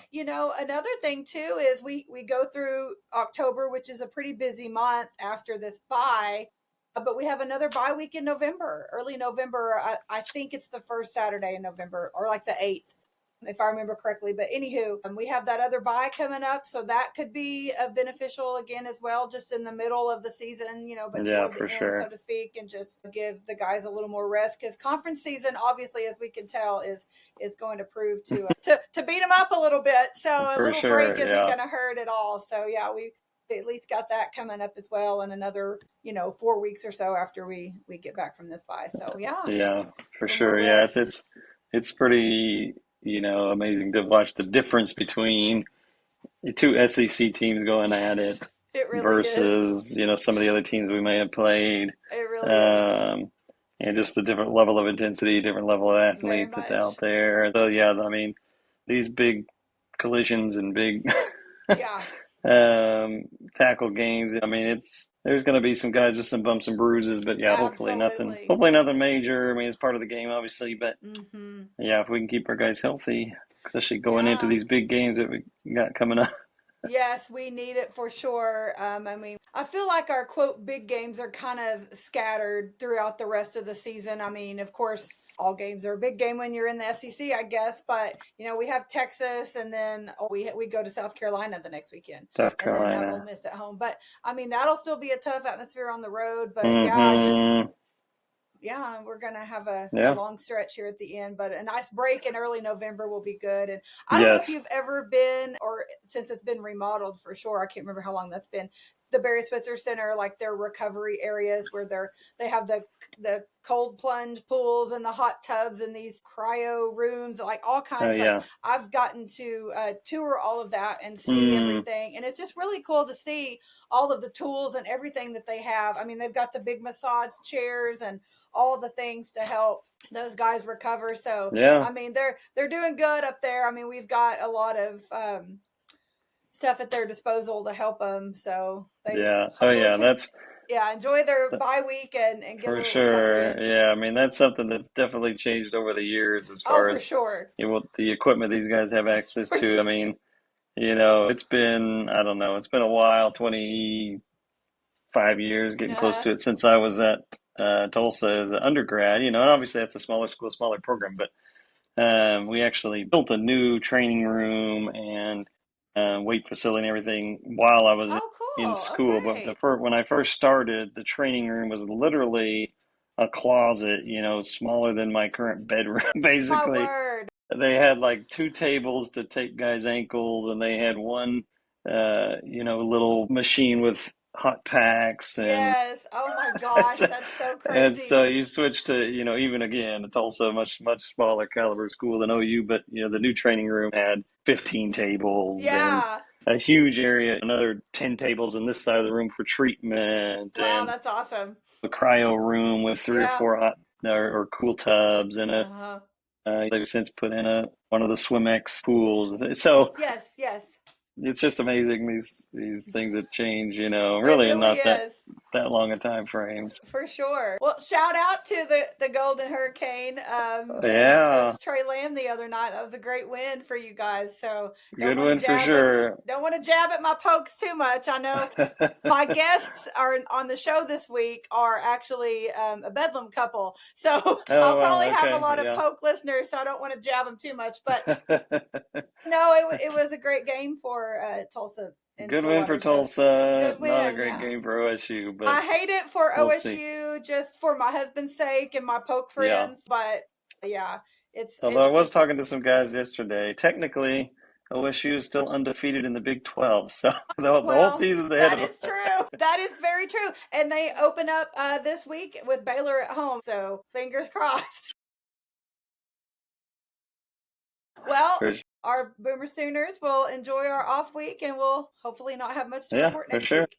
another thing too is we go through October, which is a pretty busy month after this bye. But we have another bye week in November, early November. I think it's the first Saturday in November or like the 8th if I remember correctly. But anywho, we have that other bye coming up, so that could be beneficial again as well, just in the middle of the season, but yeah, toward for the end, so sure, to speak, and just give the guys a little more rest because conference season, obviously, as we can tell, is going to prove to beat them up a little bit. So a for little break sure. isn't Yeah, going to hurt at all. So yeah, we at least got that coming up as well, and another 4 weeks or so after we get back from this bye. So yeah, a yeah, for little more sure. Yeah, it's rest. it's it's pretty amazing to watch the difference between the two SEC teams going at Yes, it it really is. versus some of the other teams we may have played, It really is. um, and just a different level of intensity, different level of Very athlete that's out much. there. So yeah, I mean, these big collisions and big Yeah, um, tackle games. I mean, there's going to be some guys with some bumps and bruises, but yeah, absolutely. hopefully nothing major. I mean, it's part of the game, obviously, but Mm-hmm. yeah, if we can keep our guys healthy, especially going into Yeah. these big games that we got coming up. Yes, we need it for sure. I mean, I feel like our quote big games are kind of scattered throughout the rest of the season. I mean, of course, all games are a big game when you're in the SEC, I guess. But we have Texas, and then we go to South Carolina the next weekend, South and then have Ole Carolina. Miss at home. But I mean, that'll still be a tough atmosphere on the road. But yeah, just Mm-hmm. yeah, we're gonna have a Yeah. long stretch here at the end, but a nice break in early November will be good. And I don't know if Yes. you've ever been, or since it's been remodeled for sure, I can't remember how long that's been. The Barry Switzer Center, like their recovery areas where they have the cold plunge pools and the hot tubs and these cryo rooms, like all Oh kinds. Like yeah. I've gotten to tour all of that and see Mm. everything, and it's just really cool to see all of the tools and everything that they have. I mean, they've got the big massage chairs and all the things to help those guys recover. So Yeah. I mean, they're doing good up there. I mean, we've got a lot of stuff at their disposal to help them. So they Yeah. Oh hopefully yeah. can, That's yeah, enjoy their bye week and get a for little recovery sure. in. Yeah. I mean, that's something that's definitely changed over the years as Oh, far for as sure. the equipment these guys have access For to. I mean, it's been, I don't know, it's been a while, 25 years, getting close uh-huh. to it since I was at Tulsa as an undergrad, and obviously that's a smaller school, smaller program, but we actually built a new training room and weight facility and everything while I was Oh, in cool. school. But Okay. when I first started, the training room was literally a closet, smaller than my current bedroom, My basically. word. They had like two tables to take guys' ankles, and they had one, little machine with hot packs, and Yes. Oh my gosh, so, that's so and so crazy. you switch to, even again, it's also a much smaller caliber school than OU, but the new training room had 15 tables and Yeah. a huge area, another 10 tables in this side of the room for treatment, Wow, and that's awesome. a cryo room with three or Yeah. four hot or cool tubs and Uh-huh. they've since put in one of the Swimex pools. So Yes, yes. it's just amazing these things that change, It really in really not that is. that long a time frames. For sure. Well, shout out to the Golden Hurricane and Yeah, Coach Trey Lamb the other night. That was a great win for you guys. So don't good want to one for jab at sure. don't want to jab at my pokes too much. I know my guests are on the show this week are actually a Bedlam couple, so I'll Oh probably wow, have a okay, lot of yeah. poke listeners. So I don't want to jab them too much, but no, it was a great game for Tulsa in Good win for Stillwater. So Tulsa. good Not a win, great yeah. game for OSU, but I hate it for we'll see. OSU just for my husband's sake and my poke Yeah. friends, but yeah, Although I it's was just talking to some guys yesterday, technically OSU is still undefeated in the Big 12, so the whole well, season's ahead that of is them. true. That is very true. And they open up this week with Baylor at home, so fingers crossed. Well, For, our Boomer Sooners will enjoy our off week and we'll hopefully not have much to yeah, report for next sure. week.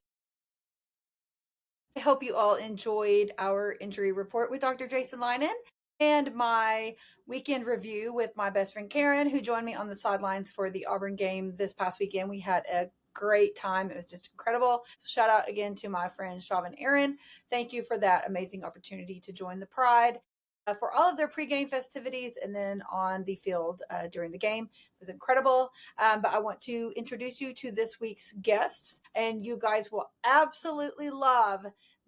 I hope you all enjoyed our injury report with Dr. Jason Leinen and my weekend review with my best friend Karen, who joined me on the sidelines for the Auburn game this past weekend. We had a great time. It was just incredible. So shout out again to my friends Shav and Aaron. Thank you for that amazing opportunity to join the Pride. For all of their pregame festivities and then on the field during the game. It was incredible. But I want to introduce you to this week's guests, and you guys will absolutely love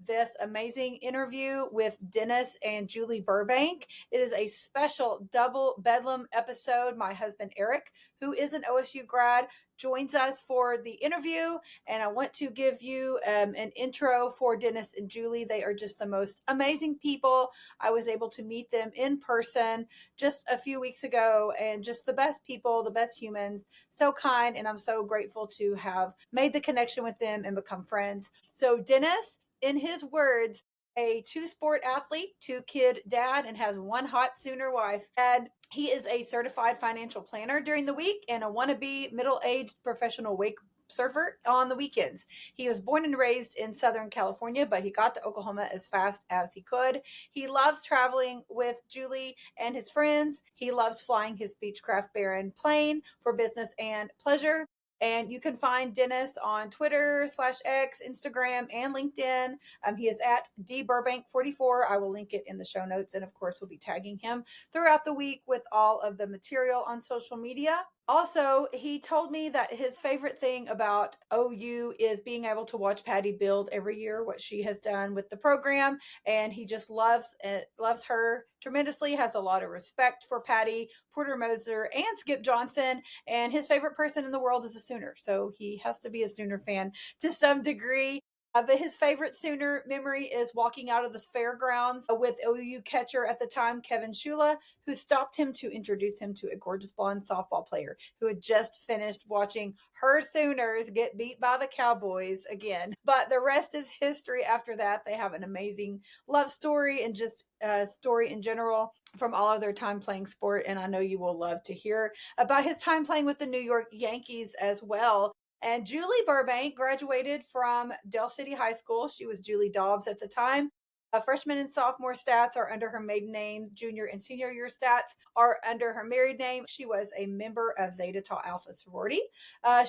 this amazing interview with Dennis and Julie Burbank. It is a special double Bedlam episode. My husband, Eric, who is an OSU grad, joins us for the interview. And I want to give you an intro for Dennis and Julie. They are just the most amazing people. I was able to meet them in person just a few weeks ago, and just the best people, the best humans, so kind. And I'm so grateful to have made the connection with them and become friends. So, Dennis, in his words, a two-sport athlete, two-kid dad, and has one hot Sooner wife. And he is a certified financial planner during the week and a wannabe middle-aged professional wake surfer on the weekends. He was born and raised in Southern California, but he got to Oklahoma as fast as he could. He loves traveling with Julie and his friends. He loves flying his Beechcraft Baron plane for business and pleasure. And you can find Dennis on Twitter/X, Instagram, and LinkedIn. He is at dburbank44. I will link it in the show notes. And of course, we'll be tagging him throughout the week with all of the material on social media. Also, he told me that his favorite thing about OU is being able to watch Patty build every year what she has done with the program, and he just loves her tremendously. Has a lot of respect for Patty Porter Moser and Skip Johnson, and his favorite person in the world is a Sooner, so he has to be a Sooner fan to some degree. But his favorite Sooner memory is walking out of the fairgrounds with OU catcher at the time, Kevin Shula, who stopped him to introduce him to a gorgeous blonde softball player who had just finished watching her Sooners get beat by the Cowboys again. But the rest is history after that. They have an amazing love story and just story in general from all of their time playing sport. And I know you will love to hear about his time playing with the New York Yankees as well. And Julie Burbank graduated from Del City High School. She was Julie Dobbs at the time. Freshman and sophomore stats are under her maiden name. Junior and senior year stats are under her married name. She was a member of Zeta Tau Alpha sorority.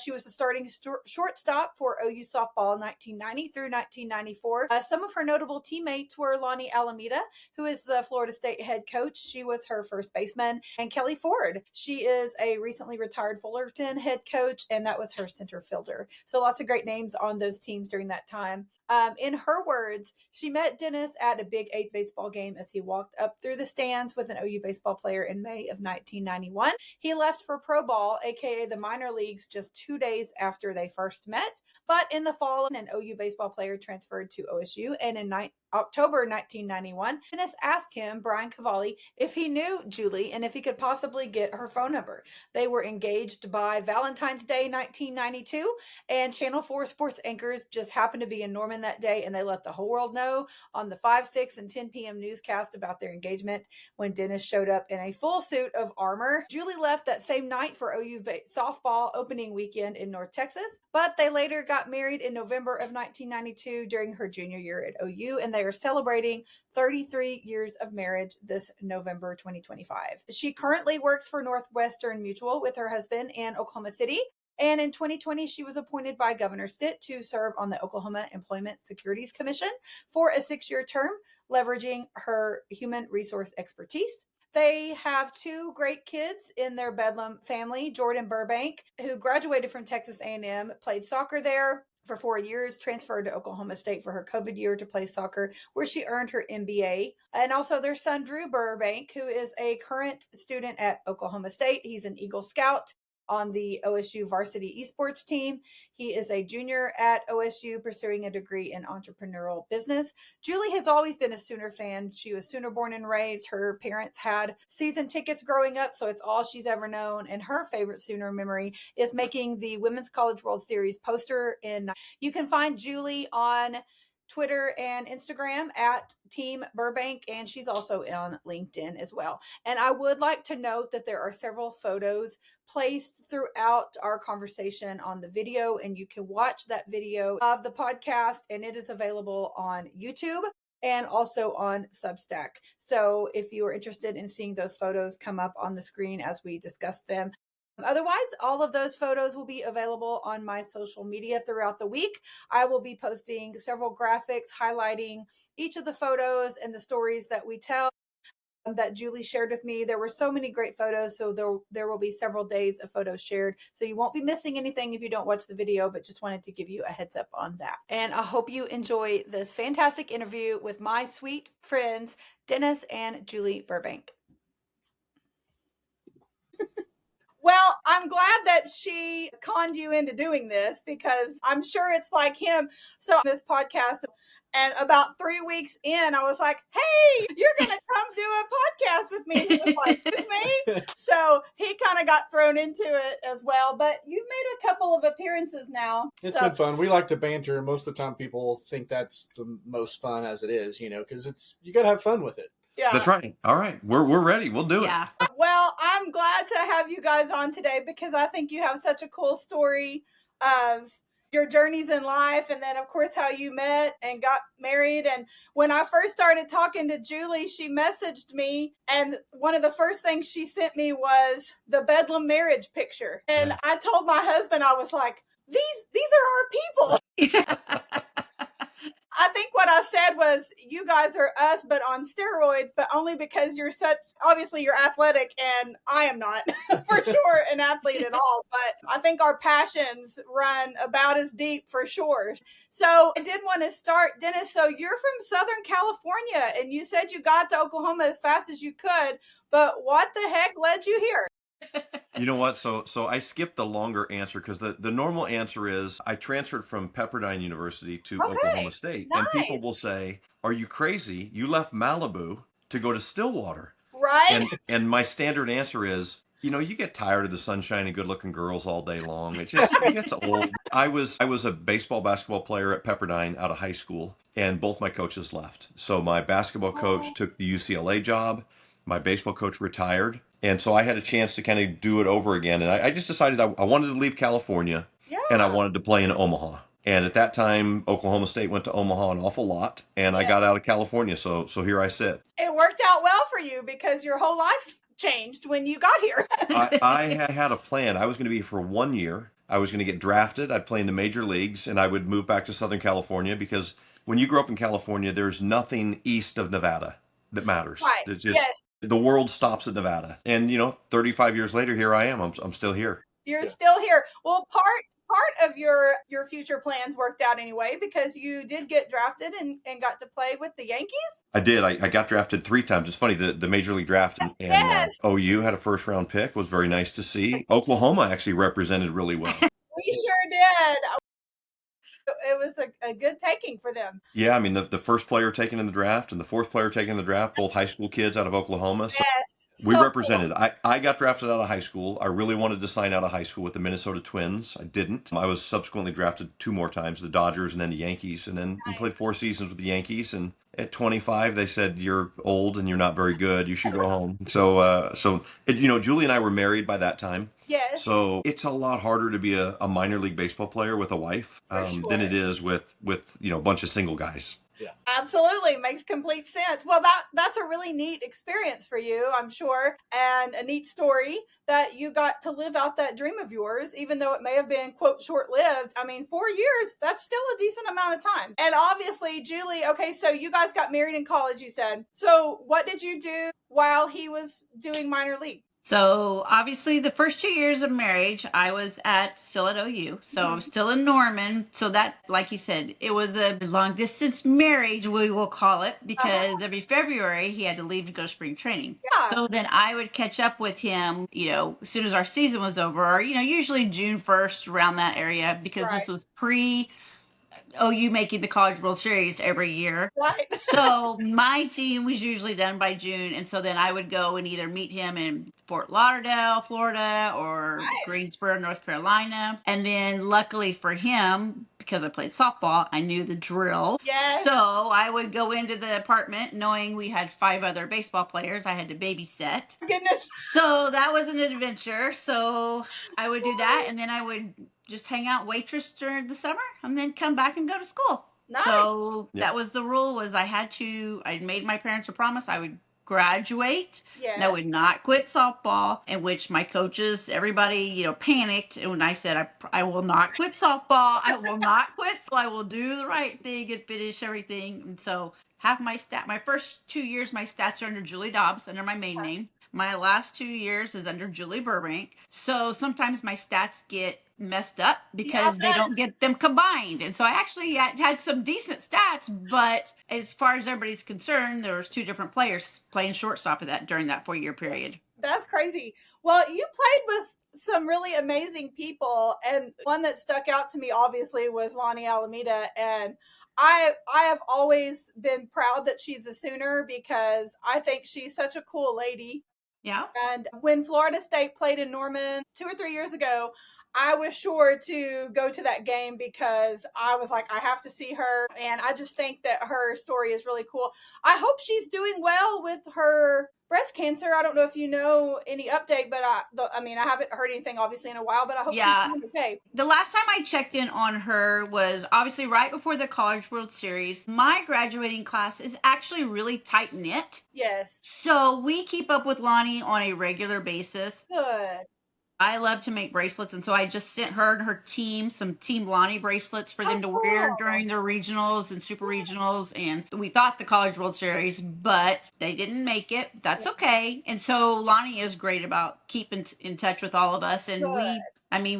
She was the starting shortstop for OU softball 1990 through 1994. Some of her notable teammates were Lonnie Alameda, who is the Florida State head coach. She was her first baseman. And Kelly Ford. She is a recently retired Fullerton head coach, and that was her center fielder. So lots of great names on those teams during that time. In her words, she met Dennis at a Big 8 baseball game as he walked up through the stands with an OU baseball player in May of 1991. He left for pro ball, aka the minor leagues, just 2 days after they first met. But in the fall, an OU baseball player transferred to OSU, and in October 1991, Dennis asked him, Brian Cavalli, if he knew Julie and if he could possibly get her phone number. They were engaged by Valentine's Day 1992, and Channel 4 sports anchors just happened to be in Norman that day, and they let the whole world know on the 5, 6, and 10 p.m. newscast about their engagement when Dennis showed up in a full suit of armor. Julie left that same night for OU softball opening weekend in North Texas, but they later got married in November of 1992 during her junior year at OU, and they are celebrating 33 years of marriage this November 2025. She currently works for Northwestern Mutual with her husband in Oklahoma City. And in 2020, she was appointed by Governor Stitt to serve on the Oklahoma Employment Securities Commission for a 6-year term, leveraging her human resource expertise. They have 2 great kids in their Bedlam family. Jordan Burbank, who graduated from Texas A&M, played soccer there for 4 years, transferred to Oklahoma State for her COVID year to play soccer, where she earned her MBA. And also their son, Drew Burbank, who is a current student at Oklahoma State. He's an Eagle Scout on the OSU varsity esports team. He is a junior at OSU pursuing a degree in entrepreneurial business. Julie has always been a Sooner fan. She was Sooner born and raised. Her parents had season tickets growing up, so it's all she's ever known. And her favorite Sooner memory is making the Women's College World Series poster. You can find Julie on Twitter and Instagram at Team Burbank, and she's also on LinkedIn as well. And I would like to note that there are several photos placed throughout our conversation on the video, and you can watch that video of the podcast, and it is available on YouTube and also on Substack. So if you are interested in seeing those photos come up on the screen as we discuss them. Otherwise, all of those photos will be available on my social media throughout the week. I will be posting several graphics highlighting each of the photos and the stories that we tell that Julie shared with me. There were so many great photos, so there will be several days of photos shared. So you won't be missing anything if you don't watch the video, but just wanted to give you a heads up on that. And I hope you enjoy this fantastic interview with my sweet friends, Dennis and Julie Burbank. Well, I'm glad that she conned you into doing this because I'm sure it's like him. So this podcast, and about 3 weeks in, I was like, hey, you're going to come do a podcast with me. And he was like, it's me? So he kind of got thrown into it as well. But you've made a couple of appearances now. It's been fun. We like to banter. Most of the time people think that's the most fun as it is, because you got to have fun with it. Yeah. That's right. All right. We're ready. We'll do it. Well, I'm glad to have you guys on today because I think you have such a cool story of your journeys in life. And then, of course, how you met and got married. And when I first started talking to Julie, she messaged me. And one of the first things she sent me was the Bedlam marriage picture. And I told my husband, I was like, these are our people. I think what I said was, you guys are us, but on steroids, but only because obviously you're athletic and I am not for sure an athlete at all. But I think our passions run about as deep for sure. So I did want to start, Dennis, so you're from Southern California and you said you got to Oklahoma as fast as you could, but what the heck led you here? You know what? So I skipped the longer answer because the normal answer is I transferred from Pepperdine University to Oklahoma State. Nice. And people will say, are you crazy? You left Malibu to go to Stillwater. Right. And my standard answer is, you get tired of the sunshine and good looking girls all day long. It gets old. I was a basketball player at Pepperdine out of high school, and both my coaches left. So my basketball coach took the UCLA job. My baseball coach retired. And so I had a chance to kind of do it over again. And I just decided I wanted to leave California and I wanted to play in Omaha. And at that time, Oklahoma State went to Omaha an awful lot. And I got out of California. So here I sit. It worked out well for you because your whole life changed when you got here. I had a plan. I was going to be here for 1 year. I was going to get drafted. I'd play in the major leagues and I would move back to Southern California because when you grow up in California, there's nothing east of Nevada that matters. Right. It's just, the world stops at Nevada. And, 35 years later, here I am. I'm still here. You're still here. Well, part of your future plans worked out anyway, because you did get drafted and got to play with the Yankees. I did. I got drafted 3 times. It's funny, the major league draft and OU had a first round pick. Was very nice to see. Oklahoma actually represented really well. We sure did. It was a good taking for them. Yeah, I mean, the first player taken in the draft and the fourth player taken in the draft, both high school kids out of Oklahoma. So we represented. Cool. I got drafted out of high school. I really wanted to sign out of high school with the Minnesota Twins. I didn't. I was subsequently drafted 2 more times, the Dodgers and then the Yankees, and then played 4 seasons with the Yankees. And at 25, they said, you're old and you're not very good. You should go home. So Julie and I were married by that time. Yes. So it's a lot harder to be a minor league baseball player with a wife than it is with a bunch of single guys. Yeah. Absolutely. Makes complete sense. Well, that's a really neat experience for you, I'm sure, and a neat story that you got to live out that dream of yours, even though it may have been, quote, short-lived. I mean, 4 years, that's still a decent amount of time. And obviously, Julie, okay, so you guys got married in college, you said. So what did you do while he was doing minor league? So obviously the first 2 years of marriage, I was still at OU. So I was still in Norman. So that, like you said, it was a long distance marriage, we will call it, because every February he had to leave to go to spring training. Yeah. So then I would catch up with him, as soon as our season was over, or, usually June 1st, around that area, because this was pre OU making the College World Series every year. Right. So my team was usually done by June. And so then I would go and either meet him in Fort Lauderdale, Florida, or Greensboro, North Carolina. And then luckily for him, because I played softball, I knew the drill. Yes. So I would go into the apartment knowing we had 5 other baseball players I had to babysit. Goodness. So that was an adventure. So I would do that, and then I would just hang out waitress during the summer and then come back and go to school. Nice. So that was the rule, was I made my parents a promise I would graduate. Yes. And I would not quit softball, in which my coaches, everybody, panicked. And when I said, I will not quit softball, I will not quit. So I will do the right thing and finish everything. And so my first 2 years, my stats are under Julie Dobbs, under my main name. My last 2 years is under Julie Burbank. So sometimes my stats get messed up because they don't get them combined. And so I actually had some decent stats, but as far as everybody's concerned, there was 2 different players playing shortstop during that 4-year period. That's crazy. Well, you played with some really amazing people, and one that stuck out to me obviously was Lonnie Alameda, and I have always been proud that she's a Sooner because I think she's such a cool lady. Yeah. And when Florida State played in Norman 2 or 3 years ago, I was sure to go to that game because I was like, I have to see her. And I just think that her story is really cool. I hope she's doing well with her breast cancer. I don't know if you know any update, but I haven't heard anything obviously in a while, but I hope she's doing okay. The last time I checked in on her was obviously right before the College World Series. My graduating class is actually really tight knit. Yes. So we keep up with Lonnie on a regular basis. Good. I love to make bracelets, and so I just sent her and her team some Team Lonnie bracelets for them to wear during their regionals and super regionals. And we thought the College World Series, but they didn't make it. That's okay. And so Lonnie is great about keeping in touch with all of us. And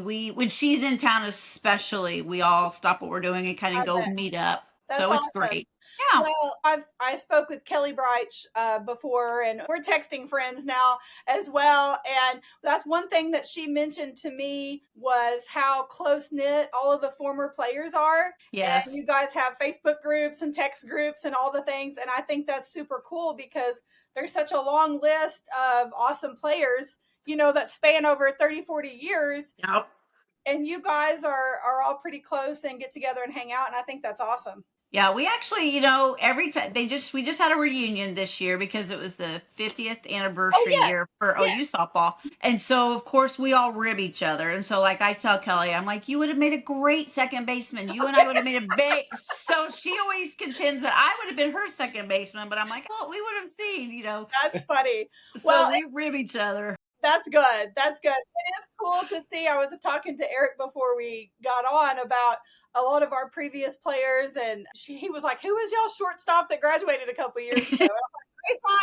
we when she's in town especially, we all stop what we're doing and kind of go meet up. That's so it's awesome. great. Yeah. Well, I spoke with Kelly Breich before, and we're texting friends now as well. And that's one thing that she mentioned to me was how close knit all of the former players are. Yes. And you guys have Facebook groups and text groups and all the things. And I think that's super cool because there's such a long list of awesome players, that span over 30, 40 years. Yep. And you guys are all pretty close and get together and hang out. And I think that's awesome. Yeah, we actually, every time we just had a reunion this year because it was the 50th anniversary year for OU softball. And so, of course, we all rib each other. And so, like, I tell Kelly, I'm like, you would have made a great second baseman. You and I would have made So she always contends that I would have been her second baseman. But I'm like, well, we would have seen, That's funny. So we rib each other. That's good. That's good. It is cool to see. I was talking to Eric before we got on about a lot of our previous players, and he was like, who was y'all shortstop that graduated a couple years ago?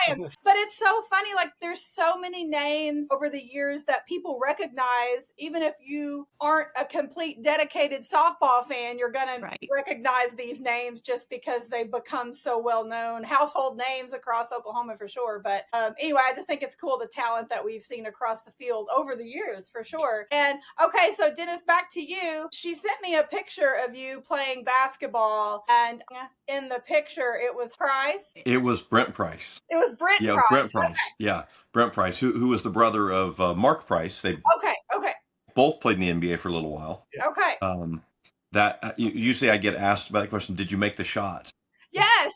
Science. But it's so funny, like there's so many names over the years that people recognize. Even if you aren't a complete dedicated softball fan, you're gonna recognize these names just because they've become so well known, household names across Oklahoma for sure. But anyway, I just think it's cool the talent that we've seen across the field over the years for sure. And okay, so Dennis, back to you. She sent me a picture of you playing basketball, and in the picture it was Price. It was Brent Price. It was Brent Price. Brent Price. Okay. Yeah, Brent Price, who was the brother of Mark Price. They both played in the NBA for a little while. Yeah. Okay. That usually I get asked about the question, did you make the shot? Yes.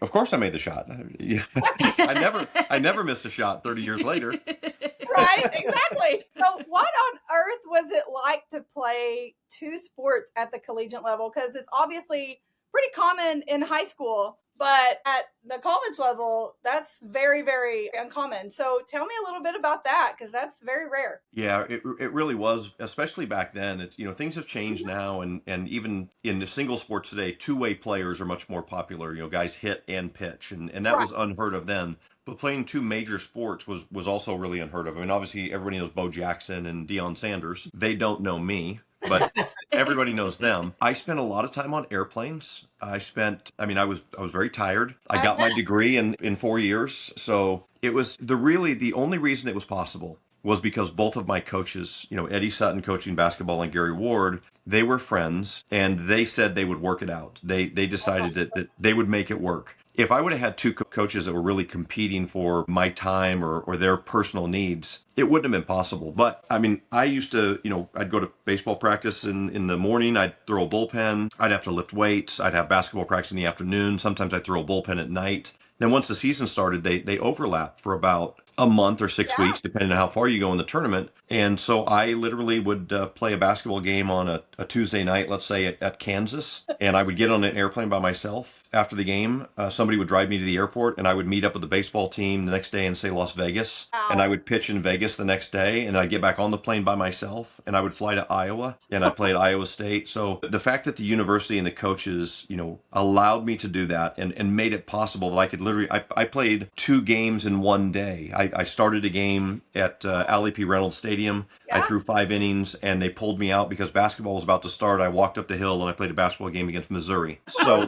Of course I made the shot. I never missed a shot 30 years later. Right, exactly. So what on earth was it like to play 2 sports at the collegiate level? Because it's obviously pretty common in high school. But at the college level, that's very, very uncommon. So tell me a little bit about that, because that's very rare. Yeah, it really was, especially back then. It's, things have changed now, and even in the single sports today, two-way players are much more popular. Guys hit and pitch, and that Right. was unheard of then. But playing two major sports was also really unheard of. I mean, obviously everybody knows Bo Jackson and Deion Sanders. They don't know me, but everybody knows them. I spent a lot of time on airplanes. I was very tired. I got my degree in 4 years. So it was the only reason it was possible was because both of my coaches, Eddie Sutton coaching basketball and Gary Ward, they were friends and they said they would work it out. They decided that they would make it work. If I would have had two coaches that were really competing for my time or their personal needs, it wouldn't have been possible. But I mean, I used to, I'd go to baseball practice in the morning. I'd throw a bullpen. I'd have to lift weights. I'd have basketball practice in the afternoon. Sometimes I'd throw a bullpen at night. Then once the season started, they overlapped for about a month or 6 weeks, depending on how far you go in the tournament. And so I literally would play a basketball game on a Tuesday night, let's say at Kansas, and I would get on an airplane by myself after the game. Somebody would drive me to the airport, and I would meet up with the baseball team the next day in, say, Las Vegas. Wow. And I would pitch in Vegas the next day, and then I'd get back on the plane by myself, and I would fly to Iowa, and I'd play at Iowa State. So the fact that the university and the coaches, allowed me to do that and made it possible that I could literally, I played 2 games in one day. I started a game at Allie P. Reynolds Stadium. I threw 5 innings, and they pulled me out because basketball was about to start. I walked up the hill, and I played a basketball game against Missouri. So,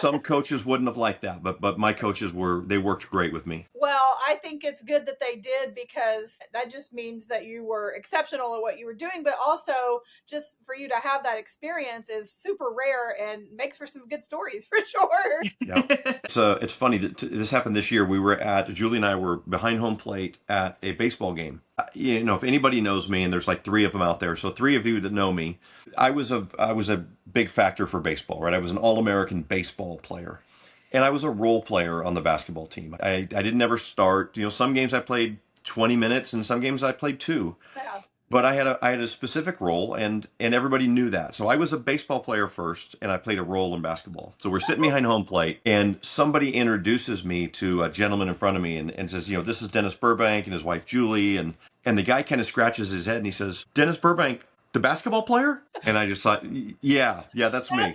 some coaches wouldn't have liked that, but my coaches worked great with me. Well, I think it's good that they did, because that just means that you were exceptional at what you were doing, but also just for you to have that experience is super rare and makes for some good stories for sure. Yeah. It's funny that this happened this year. Julie and I were behind home plate at a baseball game. If anybody knows me, and there's like 3 of them out there, so 3 of you that know me, I was a big factor for baseball, right? I was an All-American baseball player. And I was a role player on the basketball team. I didn't ever start. Some games I played 20 minutes, and some games I played 2. Yeah. But I had a specific role, and everybody knew that. So I was a baseball player first, and I played a role in basketball. So we're sitting behind home plate, and somebody introduces me to a gentleman in front of me and says, this is Dennis Burbank and his wife Julie, and the guy kind of scratches his head and he says, Dennis Burbank, the basketball player? And I just thought, yeah, that's me.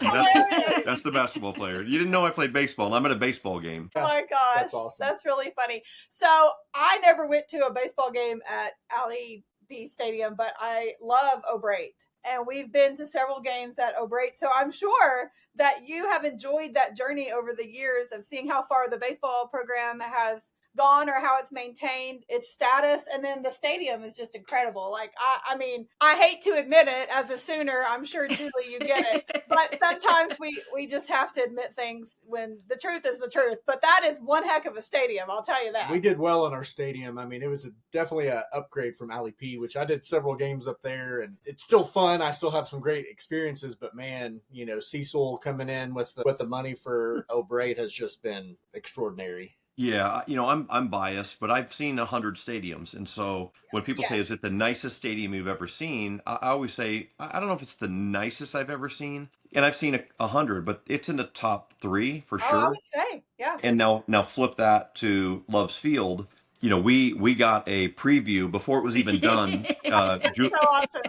That's the basketball player. You didn't know I played baseball, and I'm at a baseball game. Oh my gosh, That's awesome. That's really funny. So I never went to a baseball game at Allie B Stadium, but I love O'Brate, and we've been to several games at O'Brate. So I'm sure that you have enjoyed that journey over the years of seeing how far the baseball program has gone or how it's maintained its status. And then the stadium is just incredible. Like, I mean, I hate to admit it as a Sooner. I'm sure, Julie, you get it. But sometimes we just have to admit things when the truth is the truth. But that is one heck of a stadium, I'll tell you that. We did well in our stadium. I mean, it was definitely an upgrade from Allie P, which I did several games up there, and it's still fun. I still have some great experiences, but man, Cecil coming in with the money for O'Brate has just been extraordinary. Yeah, I'm biased, but I've seen 100 stadiums, and so when people say, "Is it the nicest stadium you've ever seen?" I always say, I don't know if it's the nicest I've ever seen, and I've seen 100, but it's in the top 3 for sure. I would say, yeah. And now flip that to Love's Field. We got a preview before it was even done. So awesome.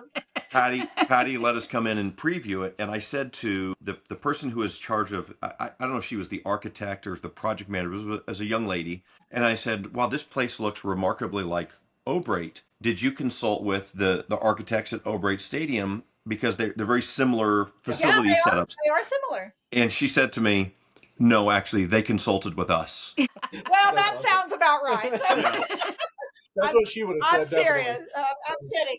Patty let us come in and preview it, and I said to the person who was in charge of, I don't know if she was the architect or the project manager, it was a young lady, and I said, wow, this place looks remarkably like O'Brate. Did you consult with the architects at O'Brate Stadium? Because they're very similar facility setups. They are similar. And she said to me, no, actually, they consulted with us. Well, that sounds about right. That's what she would have said. I'm serious. I'm kidding.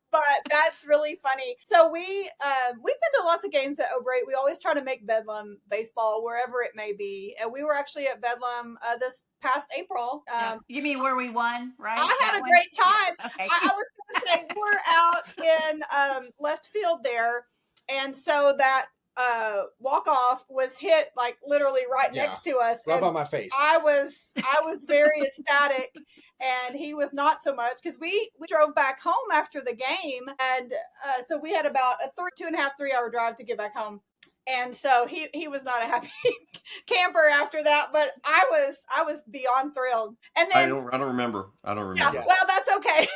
But that's really funny. So we've been to lots of games at O'Brate. We always try to make Bedlam baseball wherever it may be. And we were actually at Bedlam this past April. You mean where we won, right? I had a great time. Okay. I was going to say we're out in left field there. And so that walk-off was hit like literally right next to us. Right by my face. I was very ecstatic, and he was not so much, because we drove back home after the game, and so we had about a 2.5-3 hour drive to get back home. And so he was not a happy camper after that, but I was beyond thrilled. And I then don't remember. I don't yeah, remember. well, that's okay.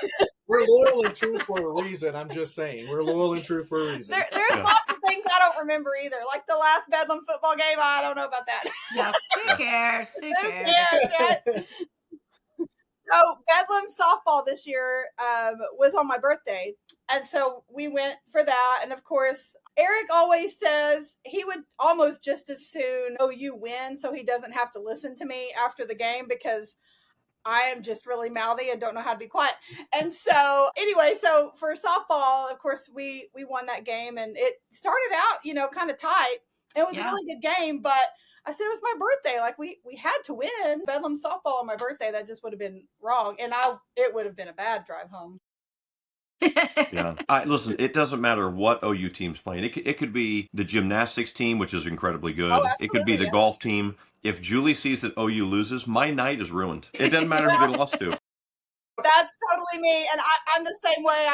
We're loyal and true for a reason. I'm just saying, we're loyal and true for a reason. There's Yeah. lots of things I don't remember either. Like the last Bedlam football game, I don't know about that. Yeah, who cares? Who Who cares? cares? Yes. So Bedlam softball this year was on my birthday, and so we went for that. And of course, Eric always says he would almost just as soon OU win, so he doesn't have to listen to me after the game because I am just really mouthy and don't know how to be quiet. And so anyway, so for softball, of course, we won that game, and it started out, kind of tight. It was a really good game, but I said it was my birthday. Like we had to win Bedlam softball on my birthday. That just would have been wrong, and it would have been a bad drive home. Yeah. Listen, it doesn't matter what OU team's playing. It could be the gymnastics team, which is incredibly good. It could be the golf team. If Julie sees that OU loses, my night is ruined. It doesn't matter who they lost to. That's totally me, and I'm the same way.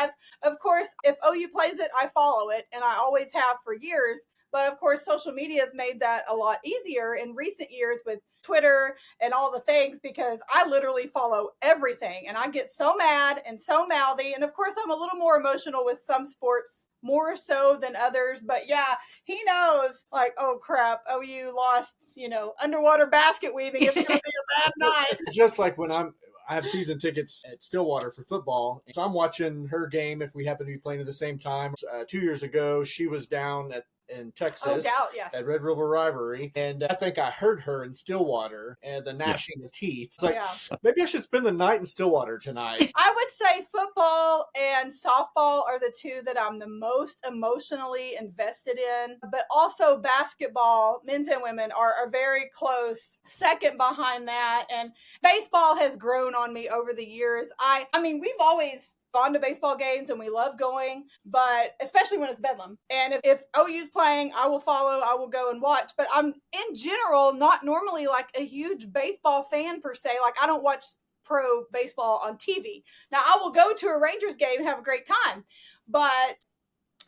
Of course, if OU plays it, I follow it, and I always have for years. But of course, social media has made that a lot easier in recent years with Twitter and all the things, because I literally follow everything, and I get so mad and so mouthy. And of course, I'm a little more emotional with some sports, more so than others. But yeah, he knows, like, oh crap, OU lost, underwater basket weaving. It's going to be a bad night. Just like when I have season tickets at Stillwater for football, so I'm watching her game if we happen to be playing at the same time. 2 years ago, she was down in Texas at Red River Rivalry, and I think I heard her in Stillwater and the gnashing of teeth. It's like, maybe I should spend the night in Stillwater tonight. I would say football and softball are the two that I'm the most emotionally invested in, but also basketball, men's and women, are very close second behind that. And baseball has grown on me over the years. I mean, we've always gone to baseball games and we love going, but especially when it's Bedlam. And if OU's playing, I will follow, I will go and watch. But I'm in general not normally like a huge baseball fan per se. Like I don't watch pro baseball on TV. Now I will go to a Rangers game and have a great time, but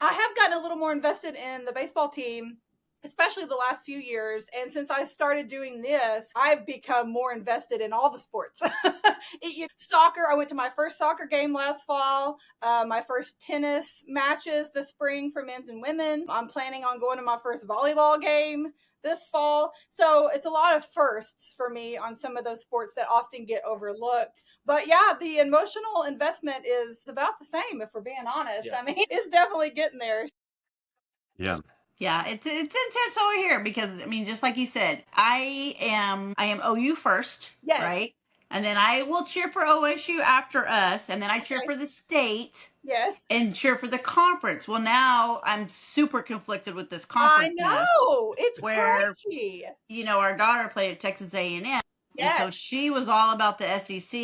I have gotten a little more invested in the baseball team, especially the last few years. And since I started doing this, I've become more invested in all the sports. Soccer, I went to my first soccer game last fall, my first tennis matches this spring for men's and women. I'm planning on going to my first volleyball game this fall. So it's a lot of firsts for me on some of those sports that often get overlooked. But yeah, the emotional investment is about the same, if we're being honest. I mean, it's definitely getting there. Yeah. Yeah, it's intense over here because I mean, just like you said, I am OU first, right? And then I will cheer for OSU after us, and then I cheer for the state, and cheer for the conference. Well, now I'm super conflicted with this conference. I know, it's where, crazy. Our daughter played at Texas A&M. And so she was all about the SEC,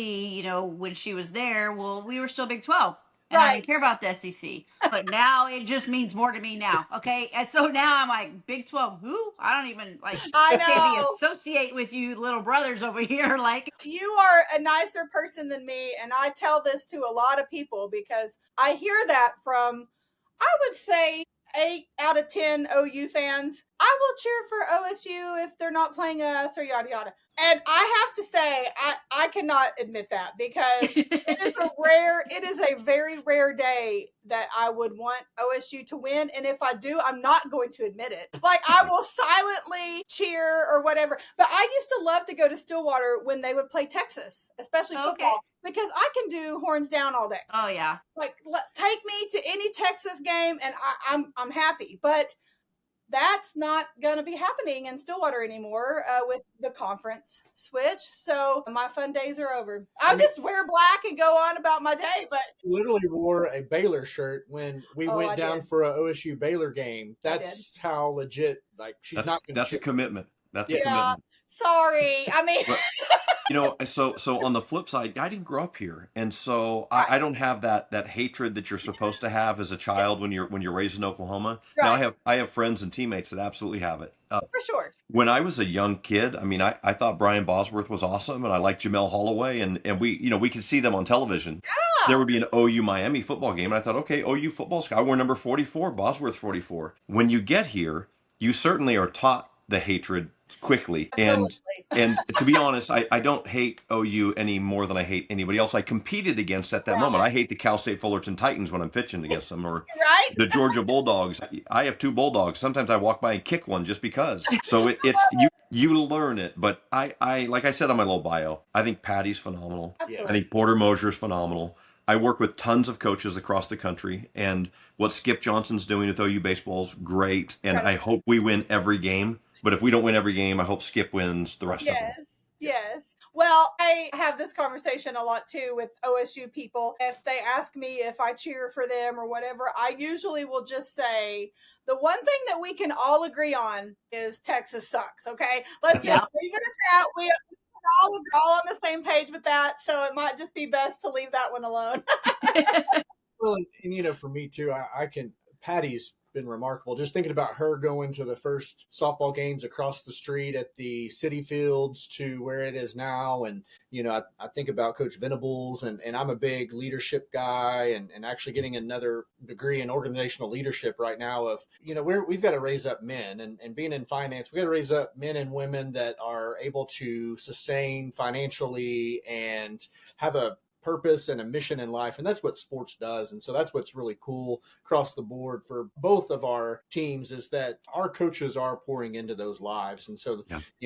when she was there. Well, we were still Big 12. And I didn't care about the SEC. But now it just means more to me now. Okay. And so now I'm like, Big 12, who? I don't even can't associate with you little brothers over here. Like, you are a nicer person than me. And I tell this to a lot of people because I hear that from, I would say, 8 out of 10 OU fans. I will cheer for OSU if they're not playing us or yada yada. And I have to say, I cannot admit that because it is a very rare day that I would want OSU to win. And if I do, I'm not going to admit it. Like I will silently cheer or whatever. But I used to love to go to Stillwater when they would play Texas, especially football, because I can do horns down all day. Oh yeah. Like take me to any Texas game and I'm happy. But that's not going to be happening in Stillwater anymore with the conference switch. So my fun days are over. I'll just wear black and go on about my day. But literally wore a Baylor shirt when we went down for a OSU Baylor game. That's how legit. Like that's a commitment. That's a commitment. Sorry. I mean. So on the flip side, I didn't grow up here, and so I don't have that hatred that you're supposed to have as a child when you're raised in Oklahoma. Right. Now I have friends and teammates that absolutely have it. For sure. When I was a young kid, I mean, I thought Brian Bosworth was awesome, and I liked Jamel Holloway, and we could see them on television. Yeah. There would be an OU Miami football game, and I thought, okay, OU football's. I wore number 44, Bosworth 44. When you get here, you certainly are taught the hatred quickly. Absolutely. And to be honest, I don't hate OU any more than I hate anybody else I competed against at that moment. Right. I hate the Cal State Fullerton Titans when I'm pitching against them, or Right? the Georgia Bulldogs. I have 2 Bulldogs. Sometimes I walk by and kick one just because. So it's you learn it. But I like I said on my little bio, I think Patty's phenomenal. Absolutely. I think Porter Mosier's phenomenal. I work with tons of coaches across the country, and what Skip Johnson's doing with OU baseball is great. And I hope we win every game. But if we don't win every game, I hope Skip wins the rest of them. Yes. Well, I have this conversation a lot too with OSU people. If they ask me if I cheer for them or whatever, I usually will just say the one thing that we can all agree on is Texas sucks. Okay, let's just leave it at that. We all on the same page with that, so it might just be best to leave that one alone. Well, and for me too, I can. Patty's been remarkable. Just thinking about her going to the first softball games across the street at the City Fields to where it is now. And, I think about Coach Venables, and I'm a big leadership guy, and actually getting another degree in organizational leadership right now of, we've got to raise up men, and being in finance, we got to raise up men and women that are able to sustain financially and have a purpose and a mission in life. And that's what sports does. And so that's what's really cool across the board for both of our teams, is that our coaches are pouring into those lives. And so,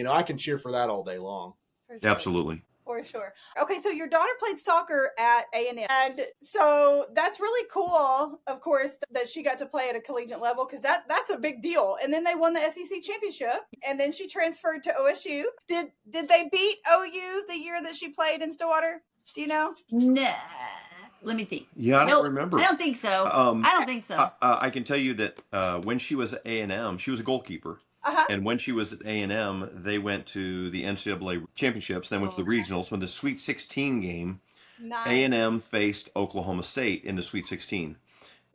I can cheer for that all day long. For sure. Absolutely. For sure. Okay, so your daughter played soccer at A&M. And so that's really cool, of course, that she got to play at a collegiate level, because that's a big deal. And then they won the SEC championship, and then she transferred to OSU. Did they beat OU the year that she played in Stillwater? Do you know? Nah. Let me think. Yeah, I don't remember. I don't think so. I don't think so. I can tell you that when she was at A&M, she was a goalkeeper. Uh-huh. And when she was at A&M, they went to the NCAA championships, then went to the regionals. So in the Sweet 16 game, A&M faced Oklahoma State in the Sweet 16.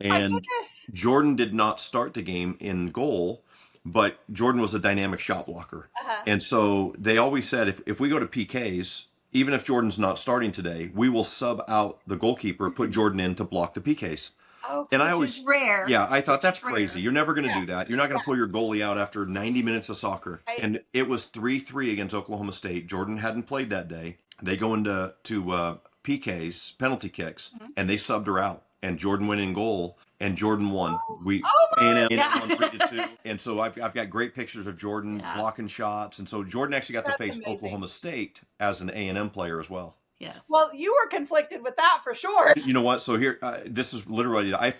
And Jordan did not start the game in goal, but Jordan was a dynamic shot blocker. Uh-huh. And so they always said, if we go to PKs, even if Jordan's not starting today, we will sub out the goalkeeper, put Jordan in to block the PKs. Oh, and I Which always is rare. Yeah, I thought that's Rare. crazy. You're never going to do that. You're not going to pull your goalie out after 90 minutes of soccer. Right. And it was 3-3 against Oklahoma State. Jordan hadn't played that day. They go into PKs, penalty kicks, and they subbed her out. And Jordan went in goal, and Jordan won. A&M won 3-2. And so I've got great pictures of Jordan blocking shots. And so Jordan actually got to face amazing. Oklahoma State as an A&M player as well. Yes. Well, you were conflicted with that for sure. You know what? So here, this is literally, I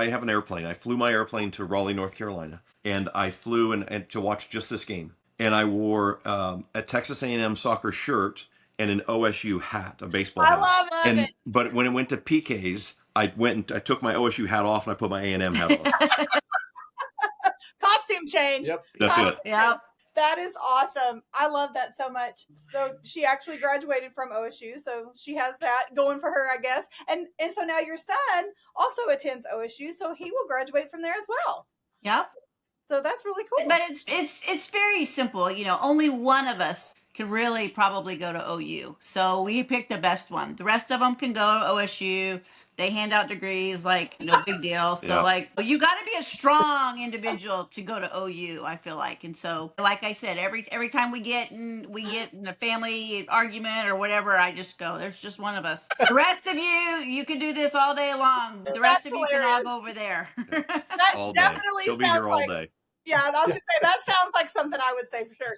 have an airplane. I flew my airplane to Raleigh, North Carolina, and I flew and to watch just this game. And I wore a Texas A&M soccer shirt and an OSU hat, a baseball hat. I love it. But when it went to PKs, I took my OSU hat off and I put my A&M hat on. Costume change. Yep. That's it. Yep. That is awesome. I love that so much. So she actually graduated from OSU, so she has that going for her, I guess. And so now your son also attends OSU, so he will graduate from there as well. Yep. So that's really cool. But it's very simple. Only one of us can really probably go to OU. So we picked the best one. The rest of them can go to OSU. They hand out degrees, no big deal. So you got to be a strong individual to go to OU, I feel like. And so, like I said, every time we get in a family argument or whatever, I just go, there's just one of us. The rest of you can do this all day long. The rest of you can all go over there. That All day. definitely She'll be sounds here all like, day. yeah, I was going to say, that sounds like something I would say for sure.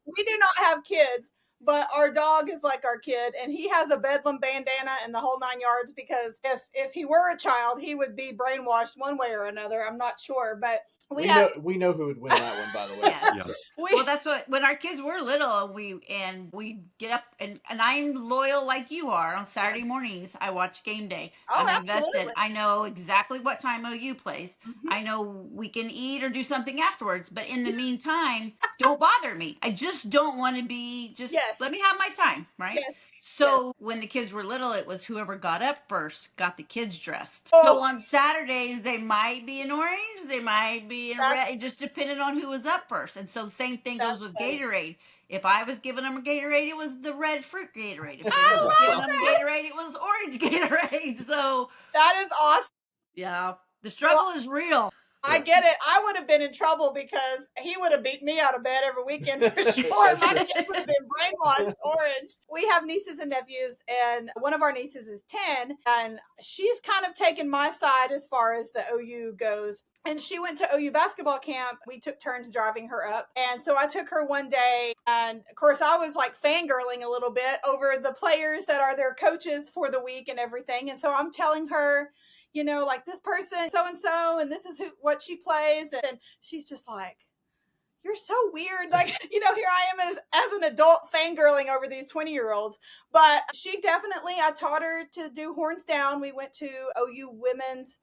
We do not have kids, but our dog is like our kid, and he has a Bedlam bandana and the whole 9 yards, because if he were a child, he would be brainwashed one way or another. I'm not sure, but we know who would win that one, by the way. Yeah. So. Well, that's what, when our kids were little, we get up, and I'm loyal like you are. On Saturday mornings, I watch Game Day. Oh, I'm invested. absolutely. I know exactly what time OU plays. Mhm. I know we can eat or do something afterwards, but in the meantime, don't bother me. I just don't want to be, let me have my time, right? Yes. So when the kids were little, it was whoever got up first got the kids dressed. Oh. So on Saturdays, they might be in orange, they might be in red, it just depended on who was up first. And so the same thing goes with Gatorade. If I was giving them a Gatorade, it was the red fruit Gatorade. If I was giving them a Gatorade, it was orange Gatorade. So that is awesome. yeah, the struggle is real. I get it. I would have been in trouble because he would have beaten me out of bed every weekend for sure. My kid would have been brainwashed orange. We have nieces and nephews, and one of our nieces is 10, and she's kind of taken my side as far as the OU goes. And she went to OU basketball camp. We took turns driving her up. And so I took her one day. And of course, I was like fangirling a little bit over the players that are their coaches for the week and everything. And so I'm telling her, you know, like this person, so-and-so, and this is what she plays. And she's just like, you're so weird. Like, you know, here I am as an adult fangirling over these 20-year-olds. But she definitely, I taught her to do horns down. We went to OU women's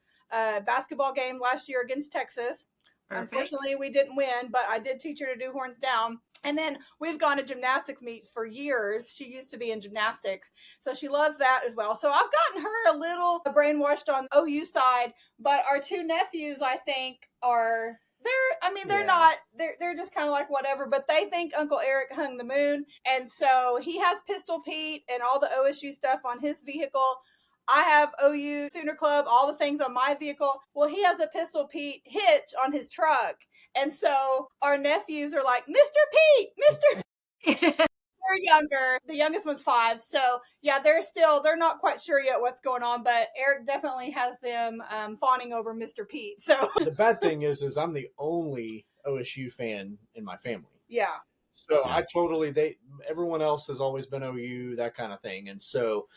basketball game last year against Texas. Perfect. Unfortunately, we didn't win, but I did teach her to do horns down. And then we've gone to gymnastics meet for years. She used to be in gymnastics, so she loves that as well. So I've gotten her a little brainwashed on the OU side, but our two nephews, I think, are... They're just kind of like whatever, but they think Uncle Eric hung the moon. And so he has Pistol Pete and all the OSU stuff on his vehicle. I have OU Sooner Club, all the things on my vehicle. Well, he has a Pistol Pete hitch on his truck. And so our nephews are like, Mr. Pete, Mr. They're younger. The youngest one's 5. So yeah, they're not quite sure yet what's going on, but Eric definitely has them fawning over Mr. Pete. So the bad thing is I'm the only OSU fan in my family. Yeah. So everyone else has always been OU, that kind of thing. And so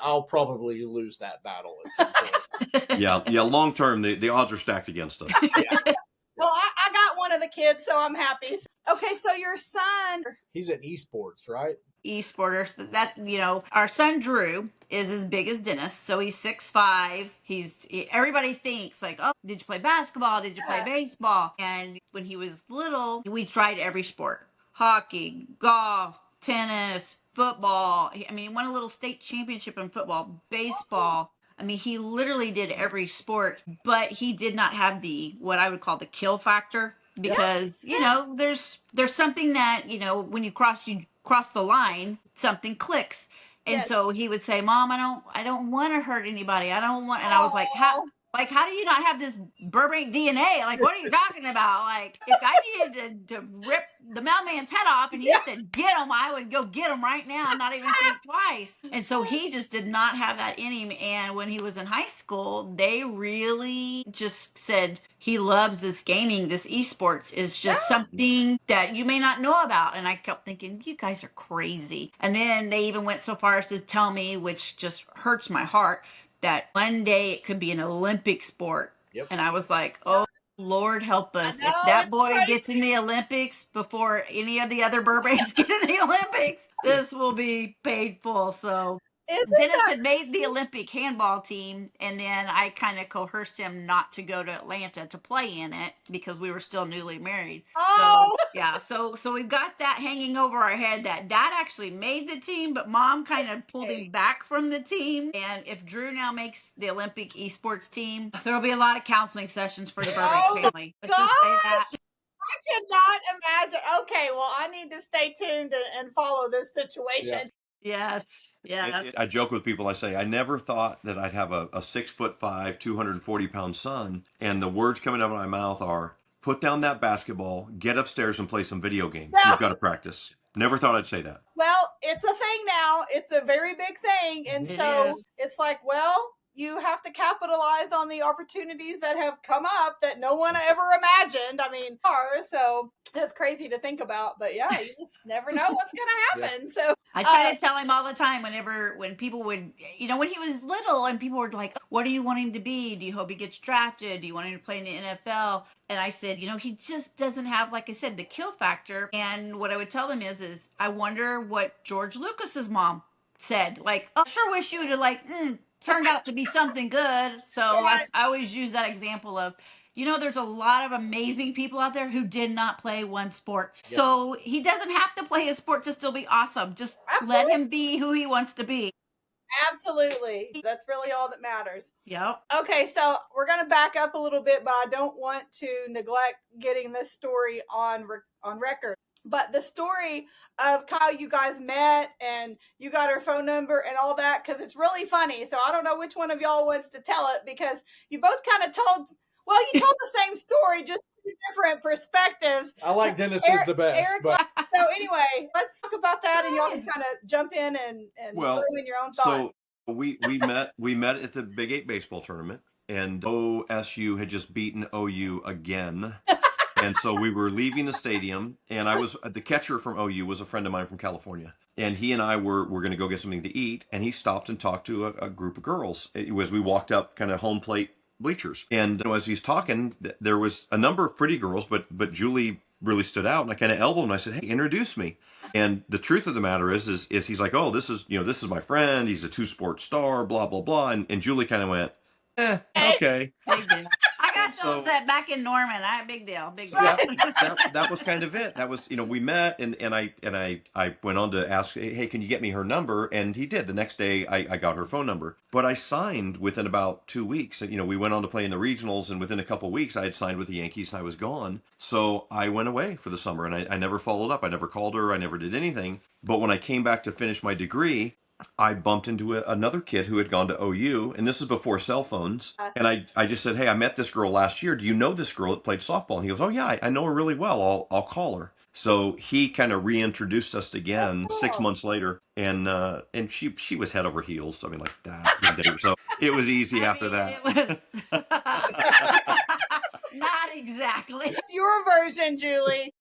I'll probably lose that battle at some point. Yeah. Long term, the odds are stacked against us. Yeah. Well, I got one of the kids, so I'm happy. Okay, so your son... He's at esports, right? Esporters. That, you know, our son Drew is as big as Dennis, so he's 6'5". Everybody thinks like, oh, did you play basketball? Did you play baseball? And when he was little, we tried every sport: hockey, golf, tennis, football. I mean, he won a little state championship in football, baseball. I mean, he literally did every sport, but he did not have what I would call the kill factor, because, you know, there's something that, you know, when you cross the line, something clicks. And so he would say, Mom, I don't want to hurt anybody. I don't want, and I was like, how do you not have this Burbank DNA? Like, what are you talking about? Like, if I needed to rip the mailman's head off and you said, get him, I would go get him right now and not even think twice. And so he just did not have that in him. And when he was in high school, they really just said, he loves this gaming, this esports is just something that you may not know about. And I kept thinking, you guys are crazy. And then they even went so far as to tell me, which just hurts my heart, that one day it could be an Olympic sport. Yep. And I was like, oh, Lord help us. If that boy gets in the Olympics before any of the other Burbanks get in the Olympics, this will be painful. So Dennis had made the Olympic handball team, and then I kind of coerced him not to go to Atlanta to play in it because we were still newly married. Oh! So, yeah, so we've got that hanging over our head that Dad actually made the team, but Mom kind of pulled him back from the team. And if Drew now makes the Olympic esports team, there will be a lot of counseling sessions for the Burbank family. Let's just say that. I cannot imagine. Okay, well, I need to stay tuned and follow this situation. Yeah. Yes. I joke with people. I say, I never thought that I'd have a 6'5", 240-pound son, and the words coming out of my mouth are, put down that basketball, get upstairs and play some video games. You've got to practice. Never thought I'd say that. Well, it's a thing now. It's a very big thing. And it's like, well, you have to capitalize on the opportunities that have come up that no one ever imagined. I mean, so that's crazy to think about, but yeah, you just never know what's going to happen. So I try to tell him all the time when people would, you know, when he was little and people were like, what do you want him to be? Do you hope he gets drafted? Do you want him to play in the NFL? And I said, you know, he just doesn't have, like I said, the kill factor. And what I would tell them is I wonder what George Lucas's mom said. Like, oh, sure wish you would have turned out to be something good. So I always use that example of, you know, there's a lot of amazing people out there who did not play one sport. Yep. So he doesn't have to play a sport to still be awesome. Just let him be who he wants to be. Absolutely. That's really all that matters. Yep. Okay, so we're going to back up a little bit, but I don't want to neglect getting this story on record. But the story of how you guys met and you got her phone number and all that, because it's really funny. So I don't know which one of y'all wants to tell it, because you both kind of told Well, you told the same story, just different perspectives. I like Dennis's the best, but So anyway, let's talk about that, and y'all can kind of jump in and Well, throw in your own thoughts. so we met at the Big 8 baseball tournament, and OSU had just beaten OU again. And so we were leaving the stadium, and I was the catcher from OU was a friend of mine from California, and he and I were going to go get something to eat, and he stopped and talked to a group of girls. It was we walked up kind of home plate bleachers, and as he's talking, there was a number of pretty girls, but Julie really stood out, and I kind of elbowed him. And I said, "Hey, introduce me." And the truth of the matter is he's like, "Oh, this is my friend. He's a 2-sport star, blah blah blah," and Julie kind of went, okay. Big deal. I got So- those that back in Norman. Big deal. Big deal. That was kind of it. That was, we met, and I went on to ask, hey, can you get me her number? And he did. The next day I got her phone number. But I signed within about 2 weeks. And, we went on to play in the regionals, and within a couple of weeks I had signed with the Yankees and I was gone. So I went away for the summer, and I never followed up. I never called her. I never did anything. But when I came back to finish my degree, I bumped into another kid who had gone to OU, and this is before cell phones. And I just said, hey, I met this girl last year. Do you know this girl that played softball? And he goes, oh, yeah, I know her really well. I'll call her. So he kind of reintroduced us again 6 months later, and she was head over heels. I mean, like that. So it was easy after that. It was not exactly. It's your version, Julie.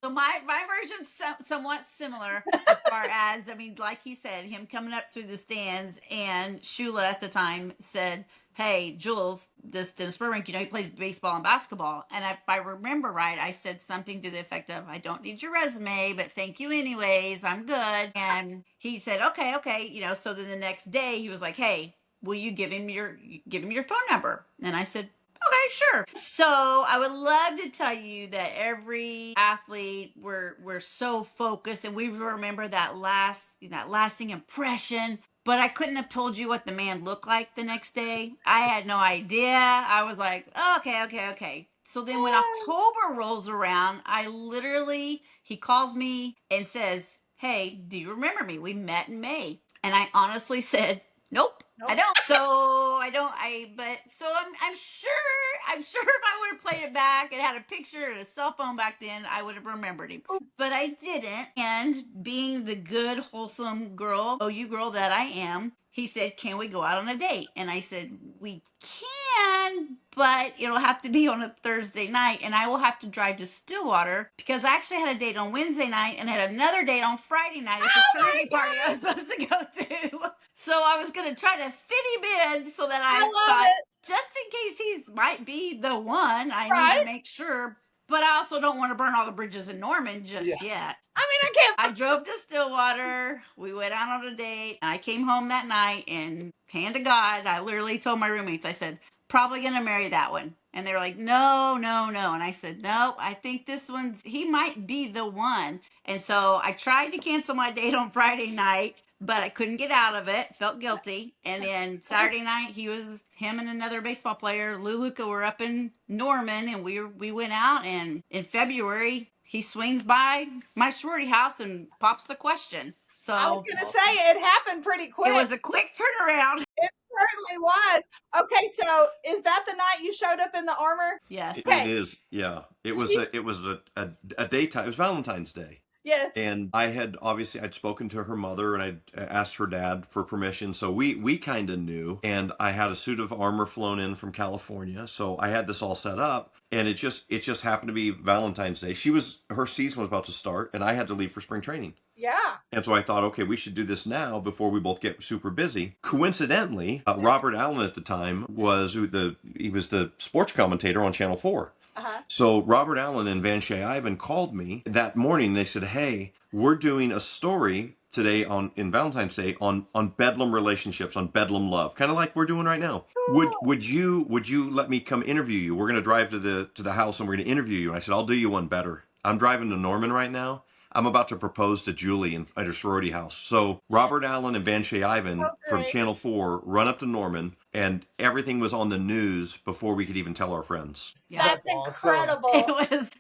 So my version's somewhat similar as far as, like he said, him coming up through the stands, and Shula at the time said, hey, Jules, this Dennis Burbank, he plays baseball and basketball. And if I remember right, I said something to the effect of, I don't need your resume, but thank you anyways, I'm good. And he said, okay. So then the next day he was like, hey, will you give him your phone number? And I said, okay, sure. So I would love to tell you that every athlete we're so focused, and we remember that lasting impression. But I couldn't have told you what the man looked like the next day. I had no idea. I was like, okay. So then when October rolls around, he calls me and says, hey, do you remember me? We met in May. And I honestly said, nope. I don't. I'm sure if I would have played it back and had a picture and a cell phone back then, I would have remembered him. But I didn't. And being the good, wholesome OU girl that I am, he said, can we go out on a date? And I said, we can, but it'll have to be on a Thursday night, and I will have to drive to Stillwater because I actually had a date on Wednesday night and had another date on Friday night at the fraternity party I was supposed to go to. So I was going to try to fit him in so that I thought, just in case he might be the one, I need to make sure. But I also don't want to burn all the bridges in Norman just yet. I can't. I drove to Stillwater. We went out on a date. I came home that night, and hand to God, I literally told my roommates, I said, probably going to marry that one. And they were like, no. And I said, no, I think he might be the one. And so I tried to cancel my date on Friday night, but I couldn't get out of it. Felt guilty. And then Saturday night, him and another baseball player, Lou Luca, were up in Norman, and we went out. And in February, he swings by my sorority house and pops the question. So I was going to say it happened pretty quick. It was a quick turnaround. It certainly was. Okay, so is that the night you showed up in the armor? Yes. It is. Yeah. It was a daytime. It was Valentine's Day. Yes. And I'd spoken to her mother, and I'd asked her dad for permission. So we kind of knew. And I had a suit of armor flown in from California. So I had this all set up, and it just happened to be Valentine's Day. Her season was about to start, and I had to leave for spring training. Yeah. And so I thought, okay, we should do this now before we both get super busy. Coincidentally, Robert Allen at the time was the sports commentator on Channel 4. Uh-huh. So Robert Allen and Van Shea Ivan called me that morning. They said, hey, we're doing a story today in Valentine's Day on Bedlam relationships, on Bedlam love, kind of like we're doing right now. Cool. Would you let me come interview you? We're going to drive to the house, and we're going to interview you. And I said, I'll do you one better. I'm driving to Norman right now. I'm about to propose to Julie at her sorority house. So Robert Allen and Van Shea Ivan from Channel 4 run up to Norman, and everything was on the news before we could even tell our friends. Yeah. That's incredible.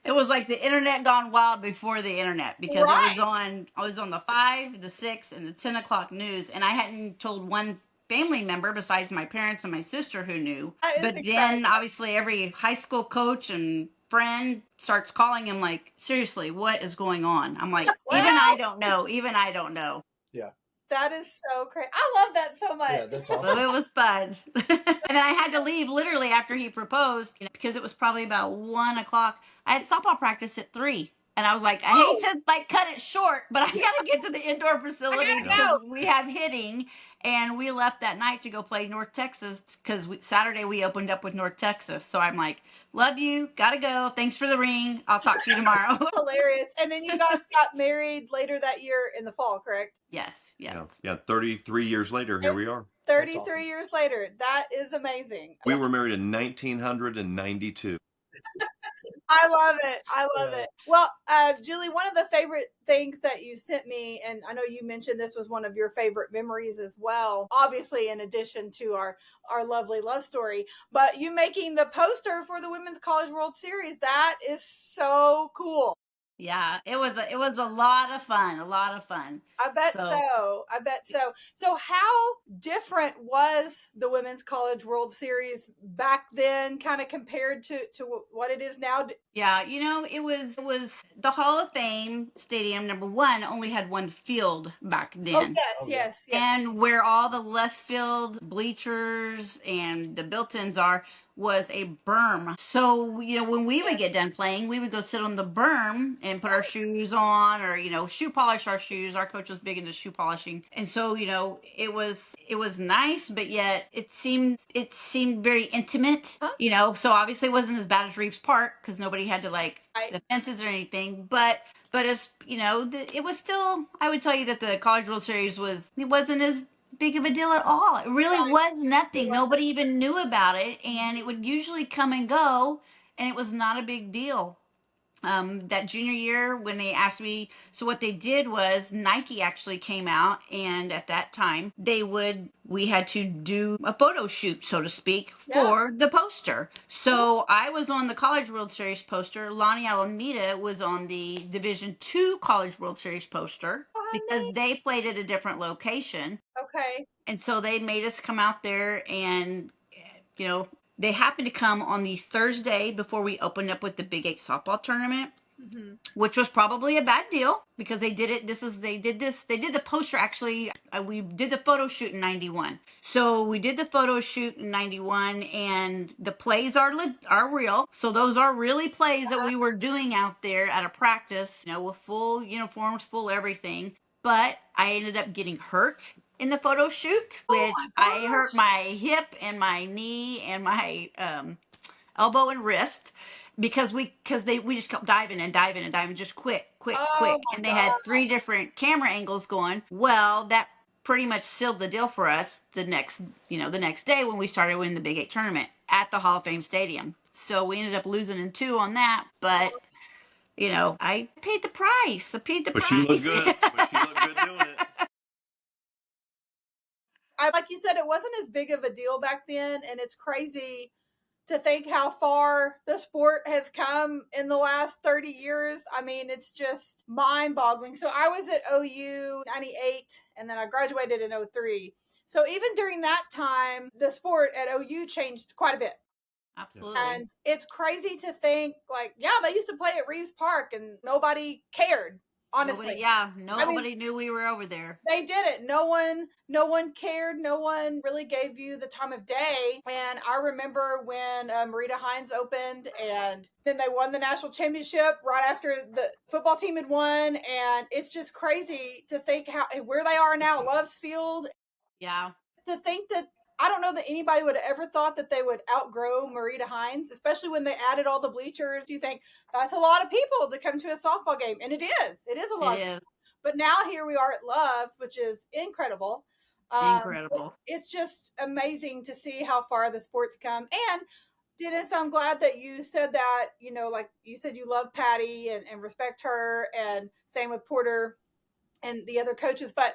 It was like the internet gone wild before the internet, because I was on the 5, the 6, and the 10 o'clock news, and I hadn't told one family member besides my parents and my sister who knew. That is But then incredible. obviously every high school coach and friend starts calling him like, seriously, what is going on? I'm like, even I don't know. Even I don't know. Yeah. That is so crazy. I love that so much. Yeah, that's So awesome. it was fun. And then I had to leave literally after he proposed, because it was probably about 1 o'clock. I had softball practice at 3. And I was like, I hate to like cut it short, but I gotta get to the indoor facility gotta because go. we have hitting. And we left that night to go play North Texas because Saturday we opened up with North Texas. So I'm like, love you, gotta go. Thanks for the ring. I'll talk to you tomorrow. Hilarious. And then you guys got married later that year in the fall, correct? Yes. Yeah. 33 years later, here we are. 33 awesome. years later. That is amazing. We were married in 1992. I love it. I love it. Well, Julie, one of the favorite things that you sent me, and I know you mentioned this was one of your favorite memories as well, obviously in addition to our lovely love story, but you making the poster for the Women's College World Series. That is so cool. Yeah, it was a lot of fun. I bet so. I bet so. So how different was the Women's College World Series back then, kind of compared to what it is now? Yeah, it was the Hall of Fame Stadium, number one, only had one field back then. Oh, yes, yes, yes. And where all the left field bleachers and the built-ins are was a berm. So, when we would get done playing, we would go sit on the berm and put our shoes on, or, shoe polish our shoes. Our coach was big into shoe polishing. And so, it was nice, but yet it seemed very intimate, so obviously it wasn't as bad as Reeves Park because nobody had to the fences or anything, but as it was still, I would tell you that the College World Series wasn't as big of a deal at all. It really was nothing. Nobody even knew about it, and it would usually come and go, and it was not a big deal. That junior year when they asked me, so what they did was Nike actually came out, and at that time we had to do a photo shoot, so to speak, for the poster. So I was on the College World Series poster. Lonnie Alameda was on the Division II College World Series poster because they played at a different location. Okay. And so they made us come out there, and they happened to come on the Thursday before we opened up with the Big 8 softball tournament, which was probably a bad deal because they did it. They did the poster actually. We did the photo shoot in 91. So we did the photo shoot in 91, and the plays are real. So those are really plays that we were doing out there at a practice, with full uniforms, full everything. But I ended up getting hurt in the photo shoot, which I hurt my hip and my knee and my elbow and wrist because we just kept diving, just quick, and they had 3 different camera angles going. Well, that pretty much sealed the deal for us the next day when we started winning the Big 8 tournament at the Hall of Fame Stadium. So we ended up losing in 2 on that, but I paid the price. But she looked good. Doing it. Like you said, it wasn't as big of a deal back then, and it's crazy to think how far the sport has come in the last 30 years. I mean, it's just mind-boggling. So I was at OU 98, and then I graduated in 03. So even during that time, the sport at OU changed quite a bit. Absolutely. And it's crazy to think, they used to play at Reeves Park, and nobody cared. Honestly, nobody knew we were over there. They did it. No one cared. No one really gave you the time of day. And I remember when Marita Hines opened, and then they won the national championship right after the football team had won. And it's just crazy to think where they are now, Love's Field. Yeah. To think that, I don't know that anybody would have ever thought that they would outgrow Marita Hines, especially when they added all the bleachers. You think that's a lot of people to come to a softball game. And it is. It is a lot. It is. But now here we are at Love's, which is incredible. Incredible. It's just amazing to see how far the sport's come. And Dennis, I'm glad that you said that, like you said, you love Patty and respect her, and same with Porter and the other coaches. But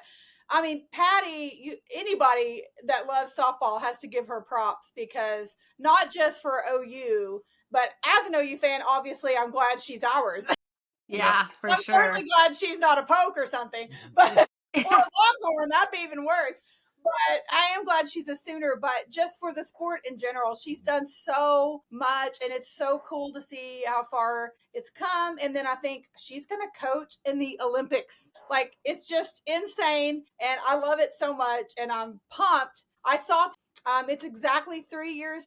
I mean, Patty, anybody that loves softball has to give her props, because not just for OU, but as an OU fan, obviously, I'm glad she's ours. Yeah, for I'm sure. certainly glad she's not a Poke or something, but or a Longhorn, that'd be even worse. But I am glad she's a Sooner. But just for the sport in general, she's done so much, and it's so cool to see how far it's come. And then I think she's going to coach in the Olympics. Like, it's just insane, and I love it so much, and I'm pumped. I saw it's exactly 3 years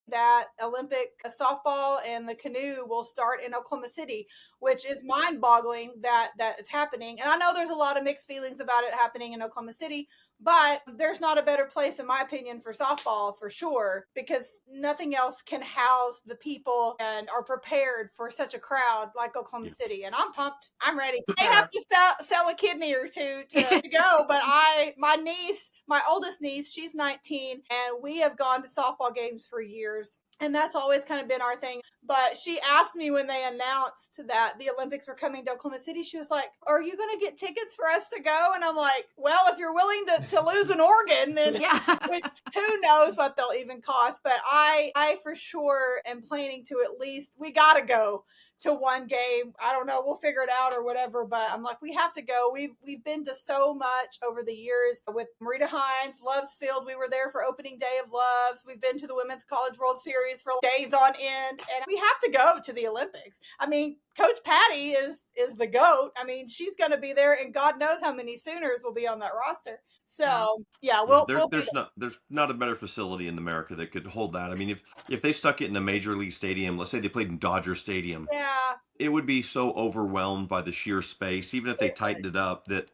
that Olympic softball and the canoe will start in Oklahoma City, which is mind-boggling that is happening. And I know there's a lot of mixed feelings about it happening in Oklahoma City, but there's not a better place, in my opinion, for softball for sure, because nothing else can house the people and are prepared for such a crowd like Oklahoma City. And I'm pumped. I'm ready. I have to sell a kidney or two to go, but my oldest niece, she's 19, and we have gone to softball games for years. And that's always kind of been our thing. But she asked me when they announced that the Olympics were coming to Oklahoma City, she was like, "Are you going to get tickets for us to go?" And I'm like, "Well, if you're willing to lose an organ, then which who knows what they'll even cost." But I for sure am planning to at least, we got to go to one game. I don't know, we'll figure it out or whatever, but I'm like, we have to go. We've been to so much over the years with Marita Hines, Love's Field. We were there for opening day of Love's. We've been to the Women's College World Series for days on end, and we have to go to the Olympics. I mean, Coach Patty is the GOAT. I mean, she's going to be there, and God knows how many Sooners will be on that roster. So there's not a better facility in America that could hold that. I mean, if they stuck it in a major league stadium, let's say they played in Dodger Stadium, it would be so overwhelmed by the sheer space, even if they tightened it up, that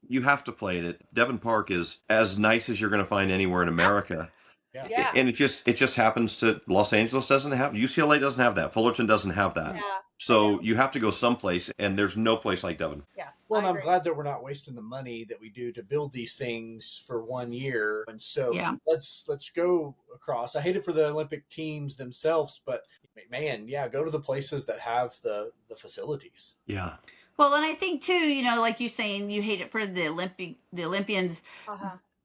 you have to play it. Devon Park is as nice as you're going to find anywhere in America. Yeah. And it just happens to Los Angeles doesn't have, UCLA doesn't have that, Fullerton doesn't have that. Yeah. So you have to go someplace, and there's no place like Devon. Yeah. Well, and I'm glad that we're not wasting the money that we do to build these things for 1 year. And so let's go across. I hate it for the Olympic teams themselves, but man, go to the places that have the facilities. Yeah. Well, and I think too, like you're saying, you hate it for the Olympians.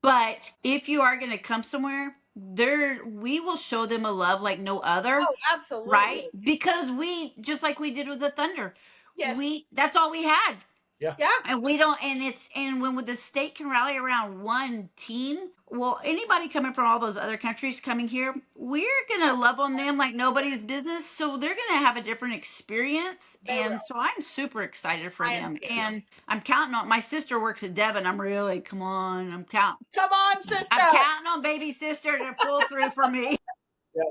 But if you are going to come somewhere, we will show them a love like no other. Oh, absolutely. Right? Because just like we did with the Thunder. Yes. That's all we had. Yeah. And when the state can rally around one team, well, anybody coming from all those other countries coming here, we're going to love on them like nobody's business. So they're going to have a different experience. So I'm super excited for them. And I'm counting on, my sister works at Devon. I'm really, come on, Come on, sister. I'm counting on baby sister to pull through for me. Yeah.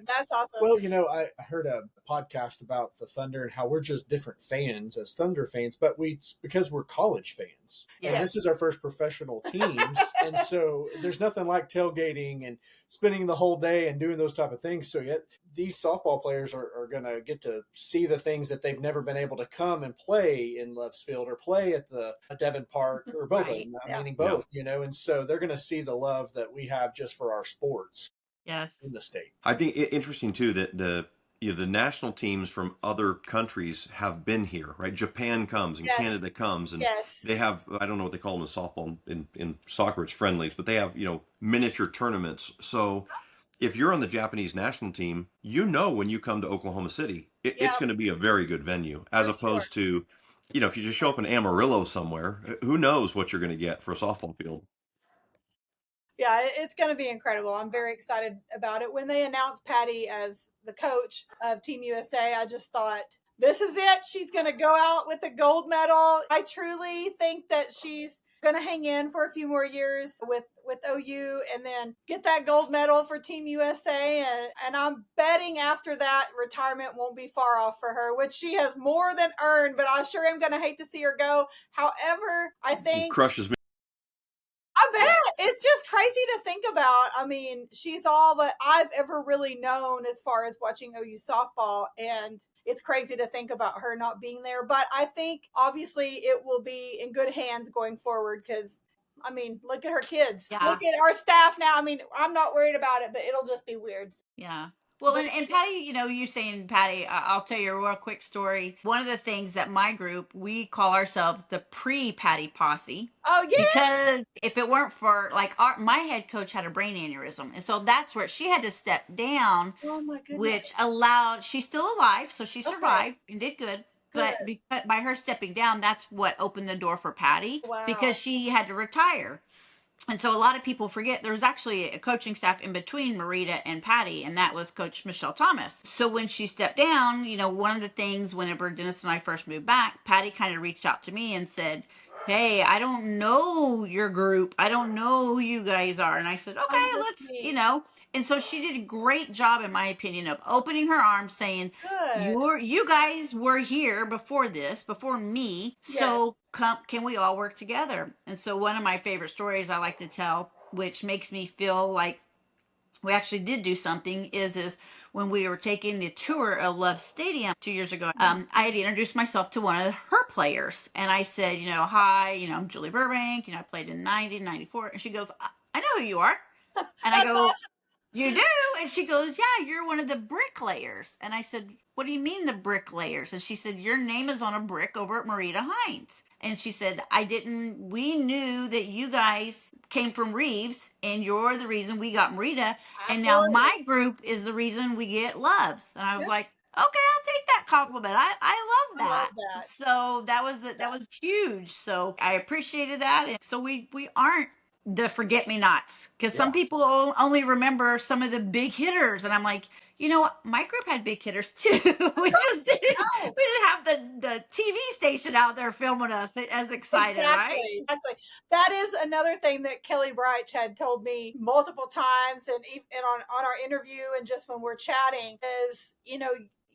That's awesome. Well, I heard a podcast about the Thunder and how we're just different fans as Thunder fans, but because we're college fans. Yes. And this is our first professional teams. And so there's nothing like tailgating and spending the whole day and doing those type of things. So these softball players are going to get to see the things that they've never been able to come and play in Love's Field or play at the Devon Park or both of them, meaning both, and so they're going to see the love that we have just for our sports. Yes. In the state. I think it interesting too that the national teams from other countries have been here, right? Japan comes and Canada comes, and they have, I don't know what they call them in softball, in soccer it's friendlies, but they have miniature tournaments. So if you're on the Japanese national team, when you come to Oklahoma City, it's going to be a very good venue, as opposed to if you just show up in Amarillo somewhere, who knows what you're going to get for a softball field. Yeah, it's going to be incredible. I'm very excited about it. When they announced Patty as the coach of Team USA, I just thought, this is it. She's going to go out with the gold medal. I truly think that she's going to hang in for a few more years with OU and then get that gold medal for Team USA. And I'm betting after that, retirement won't be far off for her, which she has more than earned, but I sure am going to hate to see her go. However, I think... It crushes me. I bet. It's just crazy to think about. I mean, she's all that I've ever really known as far as watching OU softball, and it's crazy to think about her not being there. But I think, obviously, it will be in good hands going forward because, I mean, look at her kids. Yeah. Look at our staff now. I mean, I'm not worried about it, but it'll just be weird. Yeah. Well, and Patty, you're saying, Patty, I'll tell you a real quick story. One of the things that my group, we call ourselves the pre-Patty posse. Oh, yeah. Because if it weren't for, my head coach had a brain aneurysm. And so that's where she had to step down. Oh, my goodness. Which allowed, she's still alive, so she survived and did good. But by her stepping down, that's what opened the door for Patty. Wow. Because she had to retire. And so a lot of people forget there was actually a coaching staff in between Marita and Patty, and that was Coach Michelle Thomas. So when she stepped down, one of the things whenever Dennis and I first moved back, Patty kind of reached out to me and said, hey, I don't know your group. I don't know who you guys are. And I said, okay, let's. And so she did a great job, in my opinion, of opening her arms, saying, Good. you guys were here before me. So can we all work together? And so one of my favorite stories I like to tell, which makes me feel like we actually did do something, is when we were taking the tour of Love Stadium 2 years ago. I had introduced myself to one of her players, and I said, hi, I'm Julie Burbank, I played in 90, 94. And she goes, I know who you are. And I go, you do? And she goes, yeah, you're one of the bricklayers. And I said, what do you mean the bricklayers? And she said, your name is on a brick over at Marita Hines. And she said, we knew that you guys came from Reeves and you're the reason we got Marita. Absolutely. And now my group is the reason we get Loves. And I was like, okay, I'll take that compliment. I love that. So that was huge. So I appreciated that. And so we aren't the forget-me-nots, because some people only remember some of the big hitters, and I'm like, my group had big hitters too. We just didn't have the TV station out there filming us as excited, right? Exactly. That is another thing that Kelly Bright had told me multiple times, and on our interview, and just when we're chatting, is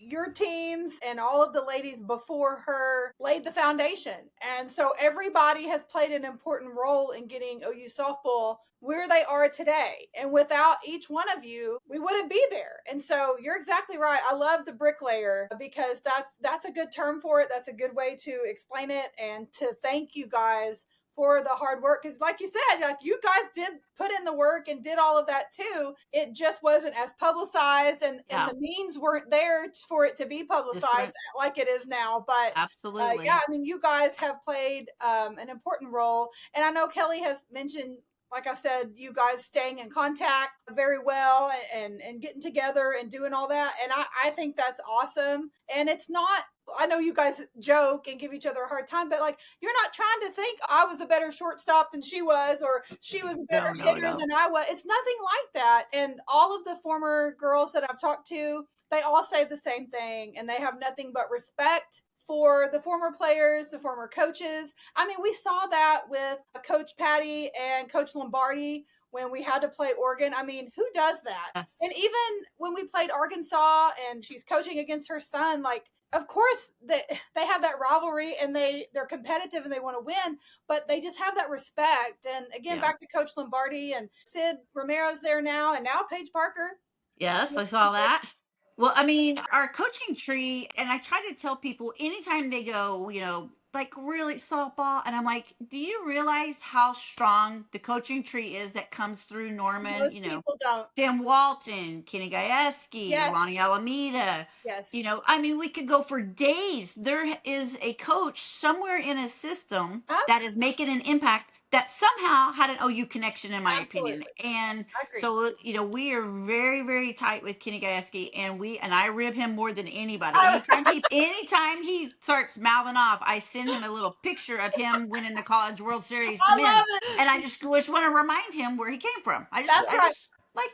your teams and all of the ladies before her laid the foundation. And so everybody has played an important role in getting OU softball where they are today. And without each one of you, we wouldn't be there. And so you're exactly right. I love the bricklayer, because that's a good term for it. That's a good way to explain it, and to thank you guys for the hard work. Because like you said, like, you guys did put in the work and did all of that too. It just wasn't as publicized, and the means weren't there for it to be publicized like it is now. But absolutely, you guys have played an important role. And I know Kelly has mentioned, like I said, you guys staying in contact very well, and getting together and doing all that. And I think that's awesome. And it's not, I know you guys joke and give each other a hard time, but like, you're not trying to think I was a better shortstop than she was, or she was a better hitter than I was. It's nothing like that. And all of the former girls that I've talked to, they all say the same thing, and they have nothing but respect for the former players, the former coaches. I mean, we saw that with Coach Patty and Coach Lombardi when we had to play Oregon. I mean, who does that? Yes. And even when we played Arkansas and she's coaching against her son, like, of course they have that rivalry, and they're competitive and they want to win, but they just have that respect. And again, back to Coach Lombardi and Sid Romero's there now, and now Paige Parker. Yes, I saw that. Well, I mean, our coaching tree, and I try to tell people anytime they go, like, really softball, and I'm like, do you realize how strong the coaching tree is that comes through Norman? Most people don't. Sam Walton, Kenny Gajewski, Ronnie Alameda. Yes. I mean, we could go for days. There is a coach somewhere in a system that is making an impact that somehow had an OU connection, in my opinion. And so, we are very, very tight with Kenny Gajewski, and I rib him more than anybody. Anytime he starts mouthing off, I send him a little picture of him winning the College World Series to men. And I just want to remind him where he came from. Just want to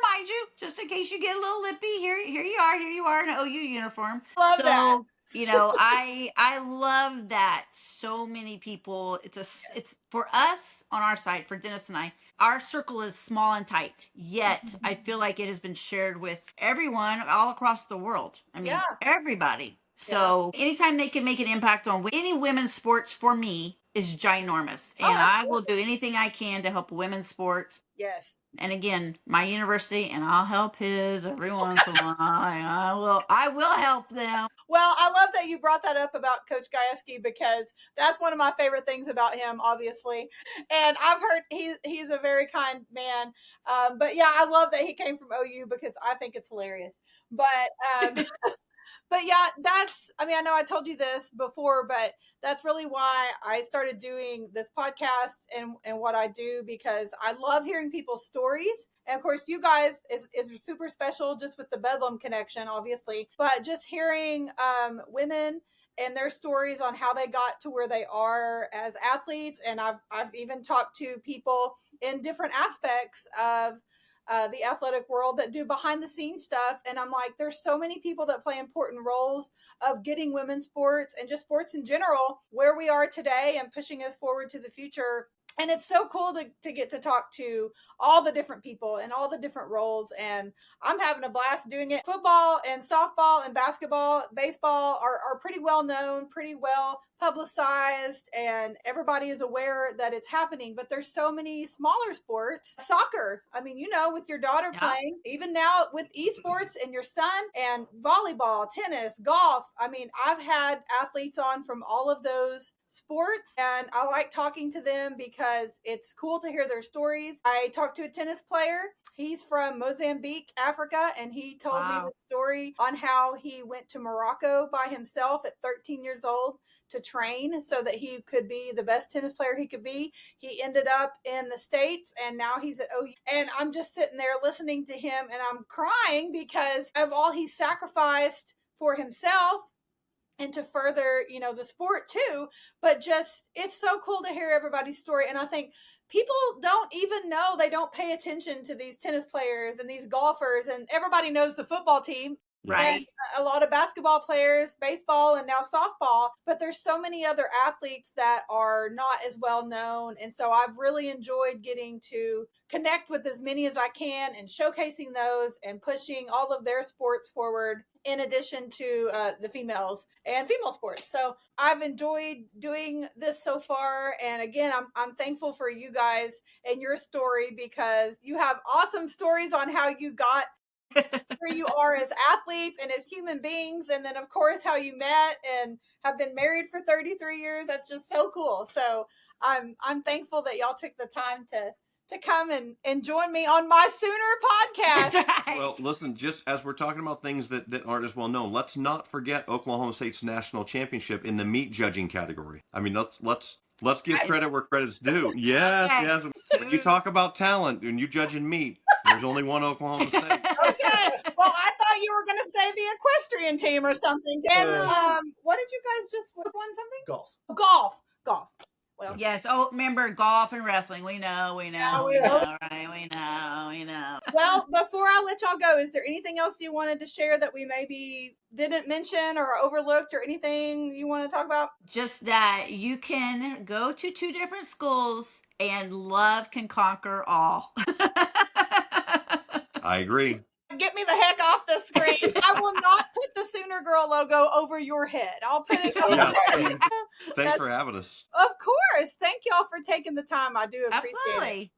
remind you, just in case you get a little lippy. Here you are in an OU uniform. Love that. I love that so many people. It's for us on our side, for Dennis and I. Our circle is small and tight, yet I feel like it has been shared with everyone all across the world. I mean, everybody. So anytime they can make an impact on any women's sports, for me, is ginormous. And I will do anything I can to help women's sports. Yes. And again, my university, and I'll help his every once in a while. I will help them. Well, I love that you brought that up about Coach Gajewski, because that's one of my favorite things about him, obviously. And I've heard he's a very kind man. But yeah, I love that he came from OU, because I think it's hilarious. But but yeah, I know I told you this before, but that's really why I started doing this podcast and what I do, because I love hearing people's stories. And of course, you guys is super special, just with the Bedlam connection, obviously, but just hearing women and their stories on how they got to where they are as athletes. And I've even talked to people in different aspects of the athletic world that do behind the scenes stuff. And I'm like, there's so many people that play important roles of getting women's sports and just sports in general where we are today and pushing us forward to the future. And it's so cool to get to talk to all the different people and all the different roles. And I'm having a blast doing it. Football and softball and basketball, baseball are pretty well known, pretty well publicized, and everybody is aware that it's happening. But there's so many smaller sports. Soccer, I mean, with your daughter playing, even now with esports and your son, and volleyball, tennis, golf. I mean, I've had athletes on from all of those sports, and I like talking to them because it's cool to hear their stories. I talked to a tennis player. He's from Mozambique, Africa, and he told me the story on how he went to Morocco by himself at 13 years old to train so that he could be the best tennis player he could be. He ended up in the States, and now he's at OU. And I'm just sitting there listening to him, and I'm crying because of all he sacrificed for himself and to further, the sport too. But just, it's so cool to hear everybody's story. And I think people don't even know, they don't pay attention to these tennis players and these golfers, and everybody knows the football team. Right. And a lot of basketball players, baseball, and now softball, but there's so many other athletes that are not as well known. And so I've really enjoyed getting to connect with as many as I can and showcasing those and pushing all of their sports forward, in addition to the females and female sports. So I've enjoyed doing this so far. And again, I'm thankful for you guys and your story, because you have awesome stories on how you got where you are as athletes and as human beings. And then of course, how you met and have been married for 33 years. That's just so cool. So I'm thankful that y'all took the time to come and join me on my Sooner podcast. Well, listen, just as we're talking about things that aren't as well known, let's not forget Oklahoma State's national championship in the meat judging category. I mean, let's give credit where credit's due. Yes. When you talk about talent and you judging meat, there's only one Oklahoma State. Okay. Well, I thought you were going to say the equestrian team or something. And what did you guys just won something? Golf. Well, yes. Oh, remember golf and wrestling. We know, right? We know. Well, before I let y'all go, is there anything else you wanted to share that we maybe didn't mention or overlooked, or anything you want to talk about? Just that you can go to 2 different schools and love can conquer all. I agree. Get me the heck off the screen. I will not put the Sooner Girl logo over your head. I'll put it over. Thanks for having us. Of course. Thank y'all for taking the time. I do appreciate it. Absolutely.